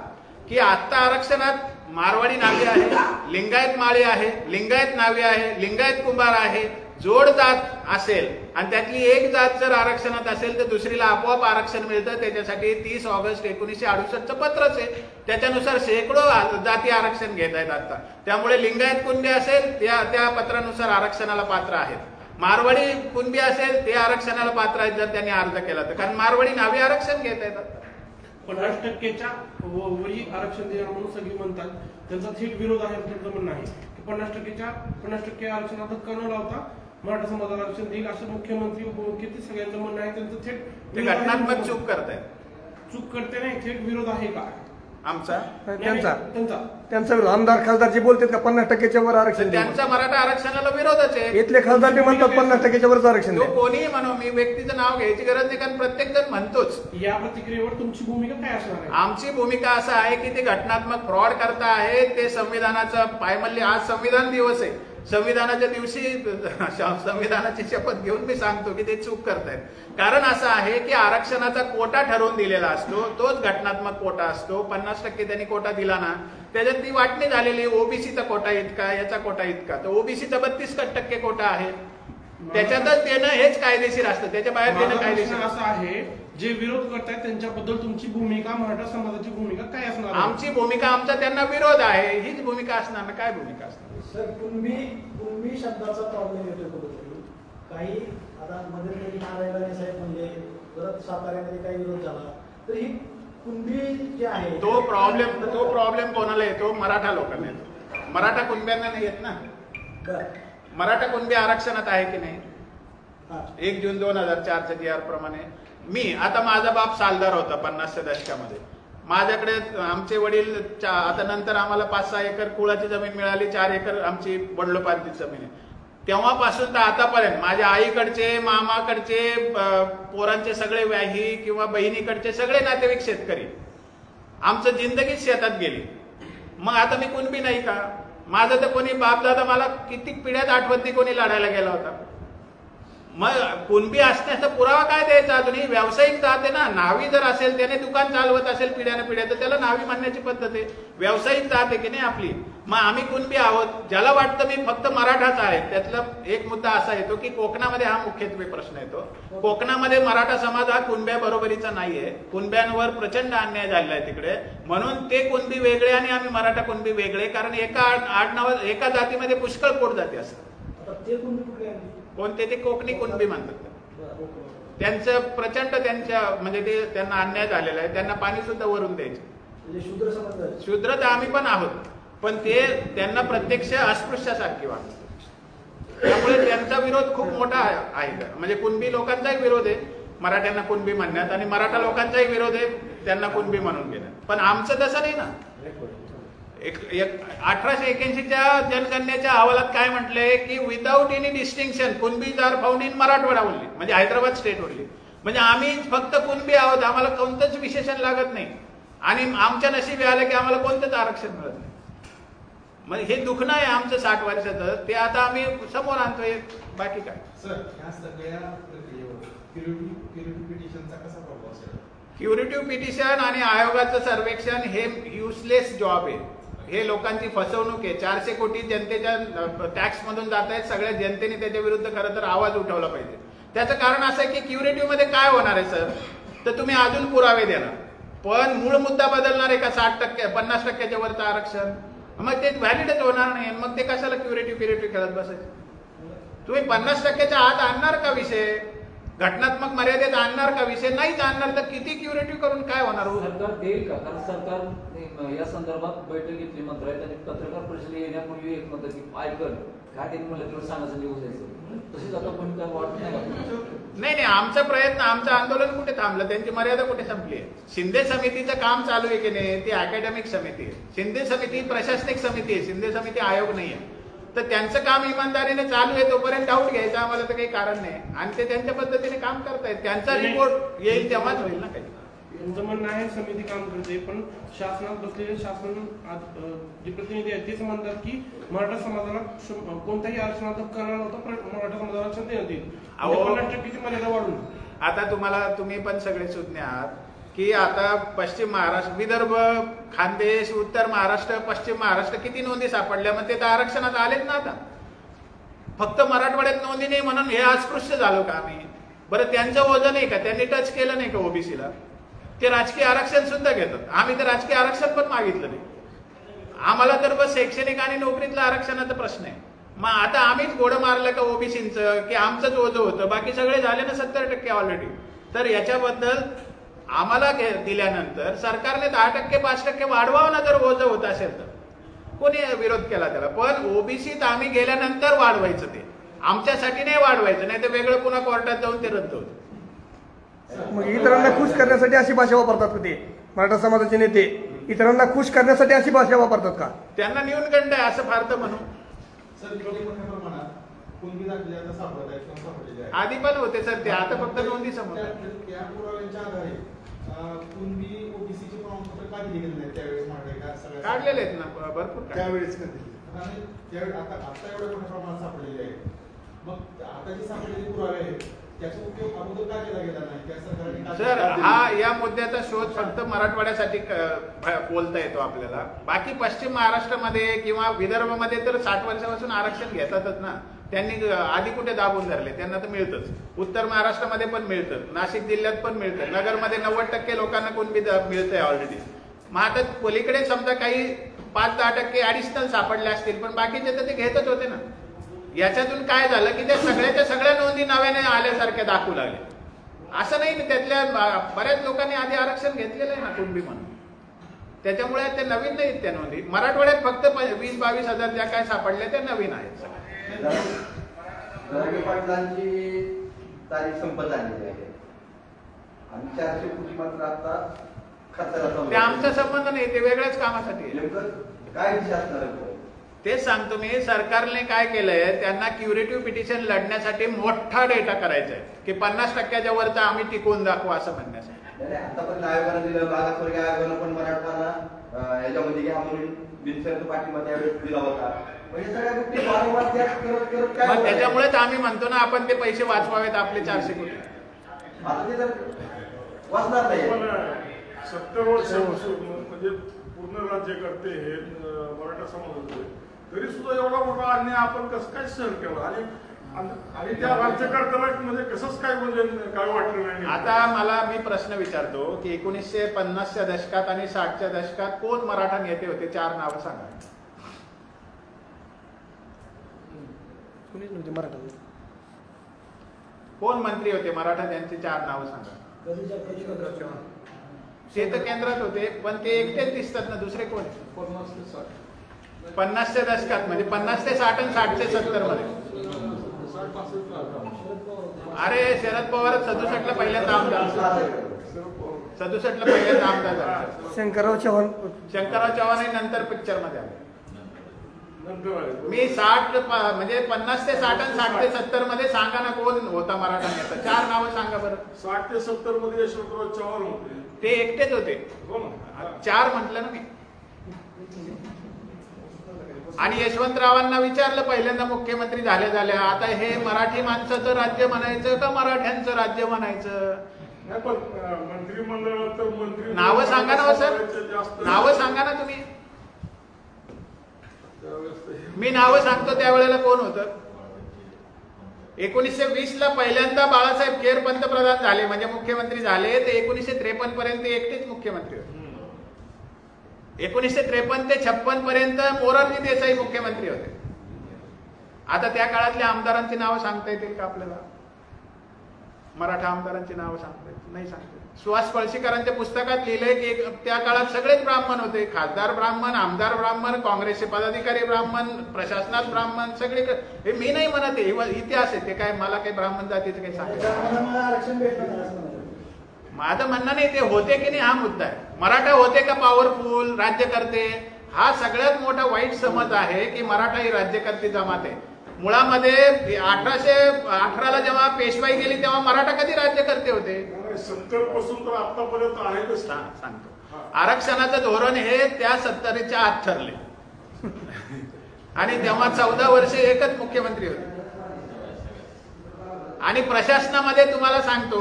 की आता आरक्षणात मारवाडी नावे आहे, लिंगायत माळी आहे, लिंगायत नावे आहे, लिंगायत कुंभार आहे. जोड जात असेल आणि त्यातली एक जात जर आरक्षणात असेल तर दुसरीला आपोआप आरक्षण मिळतं. त्याच्यासाठी 30 ऑगस्ट 1968चं पत्रच आहे, त्याच्यानुसार शेकडो जाती आरक्षण घेत आहेत आता. त्यामुळे लिंगायत कुणबी असेल त्या पत्रानुसार आरक्षणाला पात्र आहेत. मारवाडी कुणबी असेल ते आरक्षणाला पात्र आहेत जर त्यांनी अर्ज केला तर, कारण मारवाडी नावे आरक्षण घेत आहेत आता. 50%च्या वरी आरक्षण देणार म्हणून सगळे म्हणतात, त्यांचा थेट विरोध आहे. त्यांचं म्हणणं आहे की 50% आरक्षणात धक्का न लावता मराठा समाजाला आरक्षण देईल असं मुख्यमंत्री उपमुख्यमंत्री सगळ्यांचं म्हणणं आहे. त्यांचं थेट ते घटनात्मक चूक करतायत. चूक करते नाही, थेट विरोध आहे का आमचा? त्यांचा आमदार खासदार जे बोलतात का 50%च्या वर आरक्षण, त्यांचा मराठा आरक्षणाला विरोधच आहे. इथले खासदार ते म्हणतात 50%च्या वरच आरक्षण द्या. कोणीही म्हणू, मी व्यक्तीचं नाव घ्यायची गरज नाही, कारण प्रत्येक जण म्हणतोच. या प्रतिक्रियेवर तुमची भूमिका काय असणार आहे? आमची भूमिका असं आहे की ते घटनात्मक फ्रॉड करता आहे. ते संविधानाचं पायमल्ली, आज संविधान दिवस आहे, संविधानाच्या दिवशी संविधानाची शपथ घेऊन मी सांगतो की ते चूक करतायत. कारण असं आहे की आरक्षणाचा कोटा ठरवून दिलेला असतो, तोच घटनात्मक कोटा असतो. 50% त्यांनी कोटा दिला ना, त्याच्यात ती वाटणी झालेली, ओबीसीचा कोटा इतका, याचा कोटा इतका, तर ओबीसीचा 32% कोटा आहे, त्याच्यातच देणं हेच कायदेशीर असतं, त्याच्या बाहेर देणं कायदेशीर असं आहे. जे विरोध करतायत त्यांच्याबद्दल तुमची भूमिका, मराठा समाजाची भूमिका काय असणार? आमची भूमिका, आमचा त्यांना विरोध आहे, हीच भूमिका असणार ना. काय भूमिका असणार? सर, कुणबी शब्दाचा प्रॉब्लेम येतोय कुठेतरी. काही आता मध्ये नारायण साहेब म्हणले, परत साताऱ्यामध्ये काही विरोध झाला, तर ही कुणबी जे आहे तो प्रॉब्लेम कोणाला येतो? मराठा लोकांना येतो. मराठा कुणब्यांना नाही येत ना. मराठा कुणबी आरक्षणात आहे की नाही? 1 जून 2004च्या GR प्रमाणे. मी आता, माझा बाप सालदार होता 50च्या दशकामध्ये. माझ्याकडे आमचे वडील, आता नंतर आम्हाला 5-6 एकर कुळाची जमीन मिळाली, 4 एकर आमची वडिलोपार्जित जमीन आहे. तेव्हापासून तर आतापर्यंत माझ्या आईकडचे, मामाकडचे, पोरांचे सगळे व्याही किंवा बहिणीकडचे सगळे नातेवाईक शेतकरी. आमचं जिंदगीच शेतात गेली. मग आता मी कुणबी नाही का? माझं तर कोणी बापदादा, मला किती पिढ्यात आठवत नाही कोणी लढायला गेला होता. मग कुणबी असण्याचा पुरावा काय द्यायचा? अजूनही व्यावसायिक जात आहे ना. नावी जर असेल, त्याने दुकान चालवत असेल पिढ्याने पिढ्या, तर त्याला नावी म्हणण्याची पद्धत आहे. व्यावसायिक जात आहे की नाही आपली. मग आम्ही कुणबी आहोत. ज्याला वाटतं मी फक्त मराठाच आहे, त्यातला एक मुद्दा असा येतो की कोकणामध्ये हा मुख्यत्वे प्रश्न येतो. कोकणामध्ये मराठा समाज हा कुणब्या बरोबरीचा नाहीये. कुणब्यांवर प्रचंड अन्याय झालेला आहे तिकडे, म्हणून ते कुणबी वेगळे आणि आम्ही मराठा कुणबी वेगळे. कारण एका जातीमध्ये पुष्कळ पोट जाती असतात. कोणते? ते कोकणी कुणबी म्हणतात. त्यांचं प्रचंड, म्हणजे ते त्यांना अन्याय झालेला आहे. त्यांना पाणी सुद्धा वरून द्यायचे. शूद्र तर आम्ही पण आहोत, पण त्यांना प्रत्यक्ष अस्पृश्यासारखी वाटतं. त्यामुळे त्यांचा विरोध खूप मोठा आहे. म्हणजे कुणबी लोकांचाही विरोध आहे मराठ्यांना कुणबी म्हणण्यात, आणि मराठा लोकांचाही विरोध आहे त्यांना कुणबी म्हणून घेण्यात. पण आमचं तसं नाही ना. 1881च्या जनगणनेच्या अहवालात काय म्हटलंय की without any distinction Kunbis are found in Marathwada only, म्हणजे हैदराबाद स्टेट ओनली. म्हणजे आम्ही फक्त कुणबी आहोत, आम्हाला कोणतंच विशेषण लागत नाही, आणि आमच्या नशिबी आलं की आम्हाला कोणतंच आरक्षण मिळत नाही. म्हणजे हे दुखणं आहे आमचं 60 वर्षाचं, ते आता आम्ही समोर आणतोय. बाकी काय सर, ह्या सगळ्या प्रक्रियेवर क्युरेटिव्ह पिटिशनचा कसा प्रभाव असेल? क्युरेटिव्ह पिटिशन आणि आयोगाचं सर्वेक्षण हे युजलेस जॉब आहे. हे लोकांची फसवणूक आहे. 400 कोटी जनतेच्या टॅक्स मधून जात आहेत. सगळ्या जनतेने त्याच्या विरुद्ध खरं तर आवाज उठवला पाहिजे. त्याचं कारण असं आहे की क्युरेटिव्ह मध्ये काय होणार आहे सर, तर तुम्ही अजून पुरावे देणार, पण मूळ मुद्दा बदलणार आहे का? 60%, 50%च्या वरचं आरक्षण मग ते व्हॅलिडच होणार नाही. मग ते कशाला क्युरेटिव्ह खेळत बसायचं? तुम्ही 50%च्या आत आणणार का विषय? घटनात्मक मर्यादेत आणणार का विषय? नाहीच आणणार तर किती क्युरेटिव्ह करून काय होणार? सरकार देईल का? कारण सरकार या संदर्भात बैठक घेतली मंत्रालयात आणि पत्रकार परिषद येण्यापूर्वी एक म्हणतात की ऐकल काय त्यांनी मला तुला सांगायचं निघून जायचं. तसेच आता पण काय वाटत नाही का? नाही आमचा प्रयत्न, आमचं आंदोलन कुठे थांबलं? त्यांची मर्यादा कुठे संपली आहे? शिंदे समितीचं काम चालू आहे की नाही? ती अकॅडमिक समिती आहे. शिंदे समिती प्रशासनिक समिती आहे, शिंदे समिती आयोग नाही आहे. तर त्यांचं काम इमानदारीने चालू आहे, तोपर्यंत डाऊट घ्यायचं आम्हाला तर काही कारण नाही. आणि ते त्यांच्या पद्धतीने काम करतायत. त्यांचा रिपोर्ट येईल तेव्हाच होईल ना काही. यांचं म्हणणं आहे समिती काम करते, पण शासनात बसलेले शासन जे प्रतिनिधी आहेत तेच म्हणतात की मराठा समाजाला कोणत्याही आरक्षणात हक्क न होता मराठा समाजाला आरक्षण देण्यात येईल. 50%ची मर्यादा वाढून. आता तुम्ही पण सगळे सुज्ञ आहात की आता पश्चिम महाराष्ट्र, विदर्भ, खानदेश, उत्तर महाराष्ट्र, पश्चिम महाराष्ट्र किती नोंदी सापडल्या? मग ते तर आरक्षणात आलेत ना. आता फक्त मराठवाड्यात नोंदी नाही म्हणून हे अस्पृश्य झालो का आम्ही? बरं त्यांचं वजन आहे का? त्यांनी टच केलं नाही का ओबीसीला? ते राजकीय आरक्षण सुद्धा घेतात. आम्ही तर राजकीय आरक्षण पण मागितलं नाही. आम्हाला तर बस शैक्षणिक आणि नोकरीतला आरक्षणाचा प्रश्न आहे. मग आता आम्हीच घोडं मारलं का ओबीसीचं की आमचंच ओझं होतं? बाकी सगळे झाले ना 70% ऑलरेडी. तर याच्याबद्दल आम्हाला दिल्यानंतर सरकारने 10% 5% वाढवावं ना जर ओझं होत असेल तर. कोणी विरोध केला त्याला? पण ओबीसीत आम्ही गेल्यानंतर वाढवायचं, ते आमच्यासाठी नाही वाढवायचं, नाही तर वेगळं पुन्हा कोर्टात जाऊन ते रद्द होतं. मग इतरांना खुश करण्यासाठी अशी भाषा वापरतात का ते मराठा समाजाचे नेते? इतरांना खुश करण्यासाठी अशी भाषा वापरतात का? त्यांना न्यूनगंड आहे असं फार तर म्हणू. सर किती मोठ्या प्रमाणात कुणबी दाखले आता सापडत आहेत किंवा सापडलेले आहेत? आधी पण होते सर ते, आता फक्त नोंदी समोर. त्या पुराव्यांच्या आधारे कुणबी ओबीसीचे प्रमाणपत्र का दिले गेले नाहीत त्यावेळेस? सगळ्या काढलेले आहेत ना भरपूर. त्यावेळेस त्यावेळी आता एवढ्या मोठ्या प्रमाणात सापडलेले आहेत. मग आता जे सापडलेले पुरावे आहेत त्याचा उपयोग अगोदर का केला गेला नाही? त्या सरकारने सर हा या मुद्द्याचा शोध फक्त मराठवाड्यासाठी बोलता येतो आपल्याला. बाकी पश्चिम महाराष्ट्रामध्ये किंवा विदर्भामध्ये तर 60 वर्षापासून आरक्षण घेतातच ना. त्यांनी आधी कुठे दाबून धरले? त्यांना तर मिळतच. उत्तर महाराष्ट्रामध्ये पण मिळतं, नाशिक जिल्ह्यात पण मिळतं, नगरमध्ये 90% लोकांना कुणबी मिळतंय ऑलरेडी. मग आता पलीकडे समजा काही 5-10% ऍडिशनल सापडले असतील, पण बाकीचे तर ते घेतच होते ना. याच्यातून काय झालं की त्या सगळ्याच्या सगळ्या नोंदी नव्याने आल्यासारख्या दाखवू लागले. असं नाही ना, त्यातल्या बऱ्याच लोकांनी आधी आरक्षण घेतलेलं आहे ना कुणबी म्हणून. त्याच्यामुळे ते नवीन नाहीत त्या नोंदी. मराठवाड्यात फक्त 20-22 हजार ज्या काय सापडल्या त्या नवीन आहेत. पाटलांची तारीख संपत आलेली आहे आणि 400 कोटी मात्र आता खर्चाला ते आमचा संबंध नाही, ते वेगळ्याच कामासाठी काय दिशा असणार? तेच सांगतो मी. सरकारने काय केलंय, त्यांना क्युरेटिव्ह पिटिशन लढण्यासाठी मोठा डेटा करायचा आहे की 50%च्या वरचा आम्ही टिकवून दाखवू असं म्हणण्यासाठी. आतापर्यंत आयोगानं दिलं, मागासवर्गीय आयोगानं पण मराठवाडा याच्यामध्ये घ्या म्हणून बिनशर्त पाठिंबा त्यावेळेस दिला होता. मग त्याच्यामुळेच आम्ही म्हणतो ना आपण ते पैसे वाचवावेत आपले 400 कोटी. आता ते तर वाचणार नाही. 70 वर्ष म्हणजे पूर्ण राज्यकर्ते हे मराठा समाजाचे, तरी सुद्धा एवढा मोठा अन्याय आपण कसं काय सहन केला? आणि त्या राज्यकर्त्याला म्हणजे कसंच काय म्हणजे काय वाटलं नाही? आता मी प्रश्न विचारतो की 1950च्या दशकात आणि 60च्या दशकात कोण मराठा नेते होते? 4 नावं सांगा. कोण मंत्री होते मराठा? त्यांची 4 नावं सांगा. ते तर केंद्रात होते, पण ते एकटेच दिसतात ना, दुसरे कोण? 50च्या दशकात म्हणजे 50 ते 60 आणि 60 ते 70 मध्ये. अरे शरद पवार 67ला पहिल्यांदा आमदार, 67ला पहिल्यांदा आमदार झाले. शंकरराव चव्हाण नंतर पिक्चर मध्ये आले. मी 60 म्हणजे 50 ते 60 आणि 60 ते 70 मध्ये सांगा ना कोण होता मराठा नेता? 4 नावं सांगा बरं. 60 ते 70 मध्ये यशवंतराव चव्हाण होते, ते एकटेच होते. 4 म्हटलं ना मी. आणि यशवंतरावांना विचारलं पहिल्यांदा मुख्यमंत्री झाल्या आता हे मराठी माणसाचं राज्य म्हणायचं का मराठ्यांचं राज्य म्हणायचं? पण मंत्रिमंडळात तर मंत्री नावं सांगा ना सर, नावं सांगा ना तुम्ही. मी नावं सांगतो त्यावेळेला कोण होतं? 1920ला पहिल्यांदा बाळासाहेब केर पंतप्रधान झाले म्हणजे मुख्यमंत्री झाले, ते 1953 पर्यंत एकटेच मुख्यमंत्री होते. 1953 ते 56 पर्यंत मोरारजी देसाई मुख्यमंत्री होते. आता त्या काळातल्या आमदारांची नावं सांगता येतील का आपल्याला? मराठा आमदारांची नावं सांगता येतील? नाही सांगता येत. सुहास पळशीकरांच्या पुस्तकात लिहिलंय की त्या काळात सगळेच ब्राह्मण होते. खासदार ब्राह्मण, आमदार ब्राह्मण, काँग्रेसचे पदाधिकारी ब्राह्मण, प्रशासनात ब्राह्मण, सगळे. हे मी नाही म्हणत आहे, इतिहास आहे ते. काय मला काही ब्राह्मण जातीचं काही सांगायचं आरक्षण भेटलं नाही असं म्हणाले. माझं म्हणणं नाही, ते होते की नाही हा मुद्दा आहे. मराठा होते का पॉवरफुल राज्यकर्ते? हा सगळ्यात मोठा वाईट समज आहे की मराठा ही राज्यकर्ते जमात आहे. मुळामध्ये 1818ला जेव्हा पेशवाई गेली तेव्हा मराठा कधी राज्यकर्ते होते? 70 पासून तर आतापर्यंत आहे. सांगतो, आरक्षणाचं धोरण हे त्या 70च्या आत ठरले आणि तेव्हा 14 वर्षे एकच मुख्यमंत्री होते. आणि प्रशासनामध्ये तुम्हाला सांगतो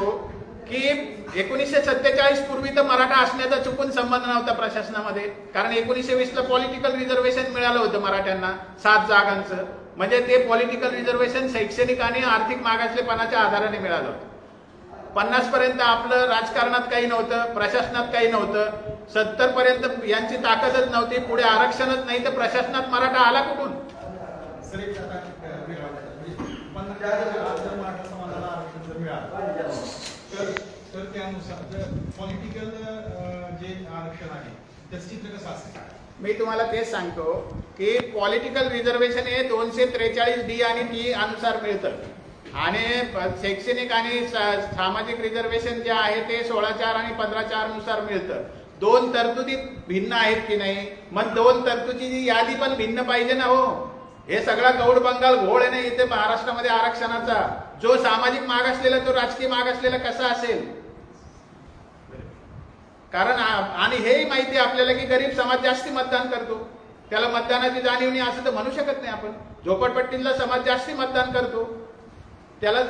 की 1947 पूर्वी तर मराठा असण्याचा चुकून संबंध नव्हता प्रशासनामध्ये. कारण 1920ला पॉलिटिकल रिझर्वेशन मिळालं होतं मराठ्यांना 7 जागांचं. म्हणजे ते पॉलिटिकल रिझर्वेशन शैक्षणिक आणि आर्थिक मागासलेपणाच्या आधाराने मिळालं होतं. 50 पर्यंत आपलं राजकारणात काही नव्हतं, प्रशासनात काही नव्हतं. 70 पर्यंत यांची ताकदच नव्हती. पुढे आरक्षणच नाही तर प्रशासनात मराठा आला कुठून? सर एक आता पण मराठा समाजाला आरक्षण जर मिळालं तर त्यानुसार पॉलिटिकल जे आरक्षण आहे त्याचं चित्र कसं असेल? मी तुम्हाला तेच सांगतो की पॉलिटिकल रिझर्वेशन हे 243D आणि T अनुसार मिळतं. आणि शैक्षणिक आणि सामाजिक रिझर्वेशन जे आहे ते 16(4) आणि 15(4) नुसार मिळतं. 2 तरतुदी भिन्न आहेत की नाही? मग 2 तरतुदीची यादी पण भिन्न पाहिजे ना हो. हे सगळा गौड बंगाल घोळ आहे ना इथे महाराष्ट्रामध्ये आरक्षणाचा. जो सामाजिक मागासलेला तो राजकीय मागासलेला कसा असेल? कारण आणि हेही माहिती आहे आपल्याला की गरीब समाज जास्ती मतदान करतो. त्याला मतदानाची जाणीव नाही असं तर म्हणू शकत नाही आपण. झोपडपट्टीतला समाज जास्ती मतदान करतो. त्याला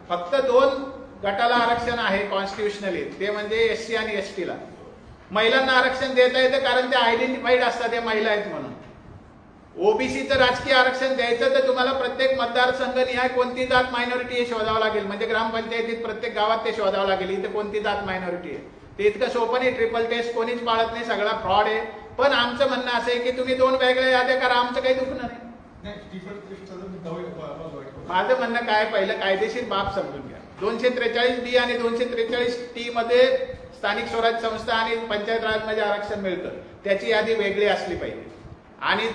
फक्त 2 गटाला आरक्षण आहे कॉन्स्टिट्युशनली, ते म्हणजे SC आणि ST ला. महिलांना आरक्षण देता येतं कारण ते आयडेंटिफाईड असतात, ते महिला आहेत म्हणून. ओबीसीचं राजकीय आरक्षण द्यायचं तर तुम्हाला प्रत्येक मतदारसंघ निहाय कोणती जात मायनॉरिटी हे शोधावं लागेल. म्हणजे ग्रामपंचायतीत प्रत्येक गावात ते शोधावं लागेल इथे कोणती जात मायनॉरिटी आहे. ते इतकं सोपं नाही. ट्रिपल टेस्ट कोणीच पाळत नाही, सगळा फ्रॉड आहे. पण आमचं म्हणणं असं आहे की तुम्ही 2 वेगळ्या याद्या करा, आमचं काही दुखणं नाही. माझं म्हणणं काय, पहिलं कायदेशीर बाब समजून घ्या. 243D आणि 243T मध्ये स्थानिक स्वराज्य संस्था आणि पंचायत राजमध्ये आरक्षण मिळतं. त्याची यादी वेगळी असली पाहिजे. आणि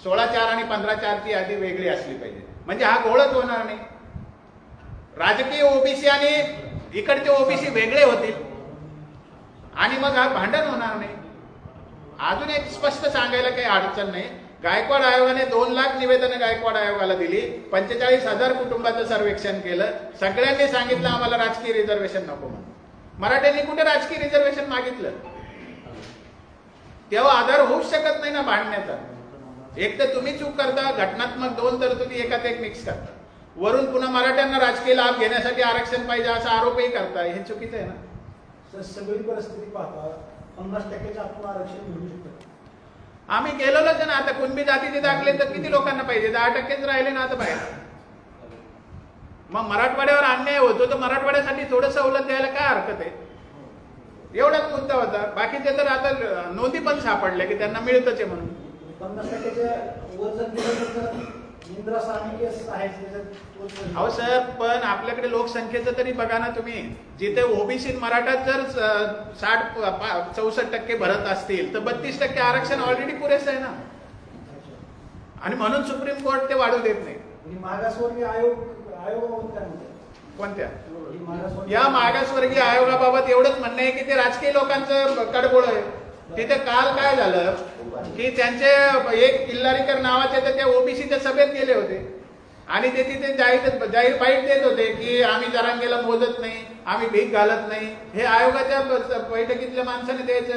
16(4) आणि 15(4) ची यादी वेगळी असली पाहिजे. म्हणजे हा घोळच होणार नाही. राजकीय ओबीसी आणि इकडचे ओबीसी वेगळे होतील आणि मग हा भांडण होणार नाही. अजून एक स्पष्ट सांगायला काही अडचण नाही. गायकवाड आयोगाने 2 लाख निवेदनं गायकवाड आयोगाला दिली. 45,000 कुटुंबाचं सर्वेक्षण केलं. सगळ्यांनी सांगितलं आम्हाला राजकीय रिझर्वेशन नको म्हणून. मराठ्यांनी कुठे राजकीय रिझर्वेशन मागितलं? तेव्हा आधार होऊच शकत नाही ना भांडण्याचा. एक तर तुम्ही चूक करता, घटनात्मक 2 तरतुदी एकात एक मिक्स करता. वरून पुन्हा मराठ्यांना राजकीय लाभ घेण्यासाठी आरक्षण पाहिजे असा आरोपही करताय. हे चुकीचं आहे ना. सगळी परिस्थिती पाहता 50% आपण आरक्षण घेऊ शकतो. आम्ही गेलेलोच आहे ना. आता कुणबी जातीचे दाखले तर किती लोकांना पाहिजे? 10%च राहिले ना आता बाहेर. मग मराठवाड्यावर अन्याय होतो तर मराठवाड्यासाठी थोडं सवलत द्यायला काय हरकत आहे? एवढाच मुद्दा होता. बाकीचे तर आता नोंदी पण सापडल्या की त्यांना मिळतच आहे म्हणून. 50% वजन दिलं तर इंद्रा सामी आहे. अहो सर, पण आपल्याकडे लोकसंख्येचं तरी बघा ना तुम्ही. जिथे ओबीसी मराठात जर 64% भरत असतील तर 32% आरक्षण ऑलरेडी पुरेसं आहे ना. आणि म्हणून सुप्रीम कोर्ट ते वाढू देत नाही. मागासवर्गीय आयोग काय म्हणतात? कोणत्या? या मागासवर्गीय आयोगाबाबत एवढंच म्हणणं आहे की ते राजकीय लोकांचं कडबोळ आहे. तिथे काल काय झालं की त्यांचे एक किल्लारीकर नावाचे तर त्या ओबीसीच्या सभेत गेले होते आणि ते तिथे जाहीर बाईट देत होते की आम्ही जरांगेला मोजत नाही, आम्ही भीक घालत नाही. हे आयोगाच्या बैठकीतल्या माणसाने द्यायचं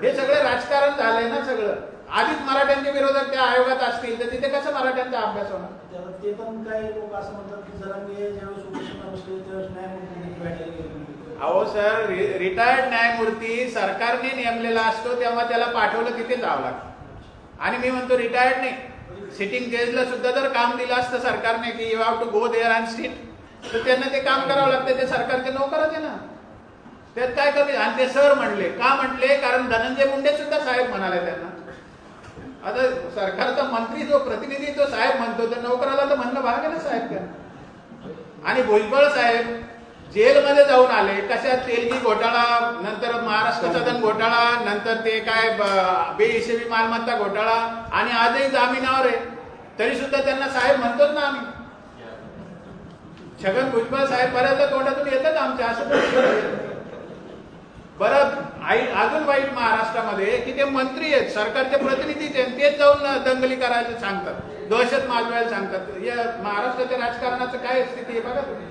हे सगळं राजकारण झालंय ना सगळं. आधीच मराठ्यांच्या विरोधात त्या आयोगात असतील तर तिथे कसं मराठ्यांचा अभ्यास होणार? ते पण काही लोक असं म्हणतात की जरांगे ज्यावेळेस उपोषणाला बसले त्यावेळेस न्यायमूर्ती भेटायला गेले. अहो सर, रिटायर्ड न्यायमूर्ती सरकारने नेमलेला असतो तेव्हा त्याला पाठवलं तिथे जावं लागतं. आणि मी म्हणतो रिटायर्ड नाही, सिटिंग जजला सुद्धा जर काम दिलं असतं सरकारने की you have to go there and sit तर त्यांना ते काम करावं लागतं. ते सरकारचे नोकरच आहे ना. त्यात काय कमी. आणि ते सर म्हणले, का म्हणले? कारण धनंजय मुंडे सुद्धा साहेब म्हणाले त्यांना. आता सरकारचा मंत्री जो प्रतिनिधी तो साहेब म्हणतो, तर नोकराला तर म्हणणं भाग आहे ना साहेब त्यांना. आणि भुजबळ साहेब जेलमध्ये जाऊन आले, कशात? तेलगी घोटाळा, नंतर महाराष्ट्र सदन घोटाळा, नंतर ते काय बेहिशेबी मालमत्ता घोटाळा, आणि आजही जामिनावर आहे. तरी सुद्धा त्यांना साहेब म्हणतोच ना आम्ही. छगन भुजबळ साहेब बऱ्याचदा तोंडातून येतात आमच्या. असं बरं अजून वाईट महाराष्ट्रामध्ये की ते मंत्री आहेत, सरकारचे प्रतिनिधीच आहेत, तेच जाऊन दंगली करायला सांगतात, दहशत माजवायला सांगतात. या महाराष्ट्राच्या राजकारणाचं काय स्थिती आहे बघा तुम्ही.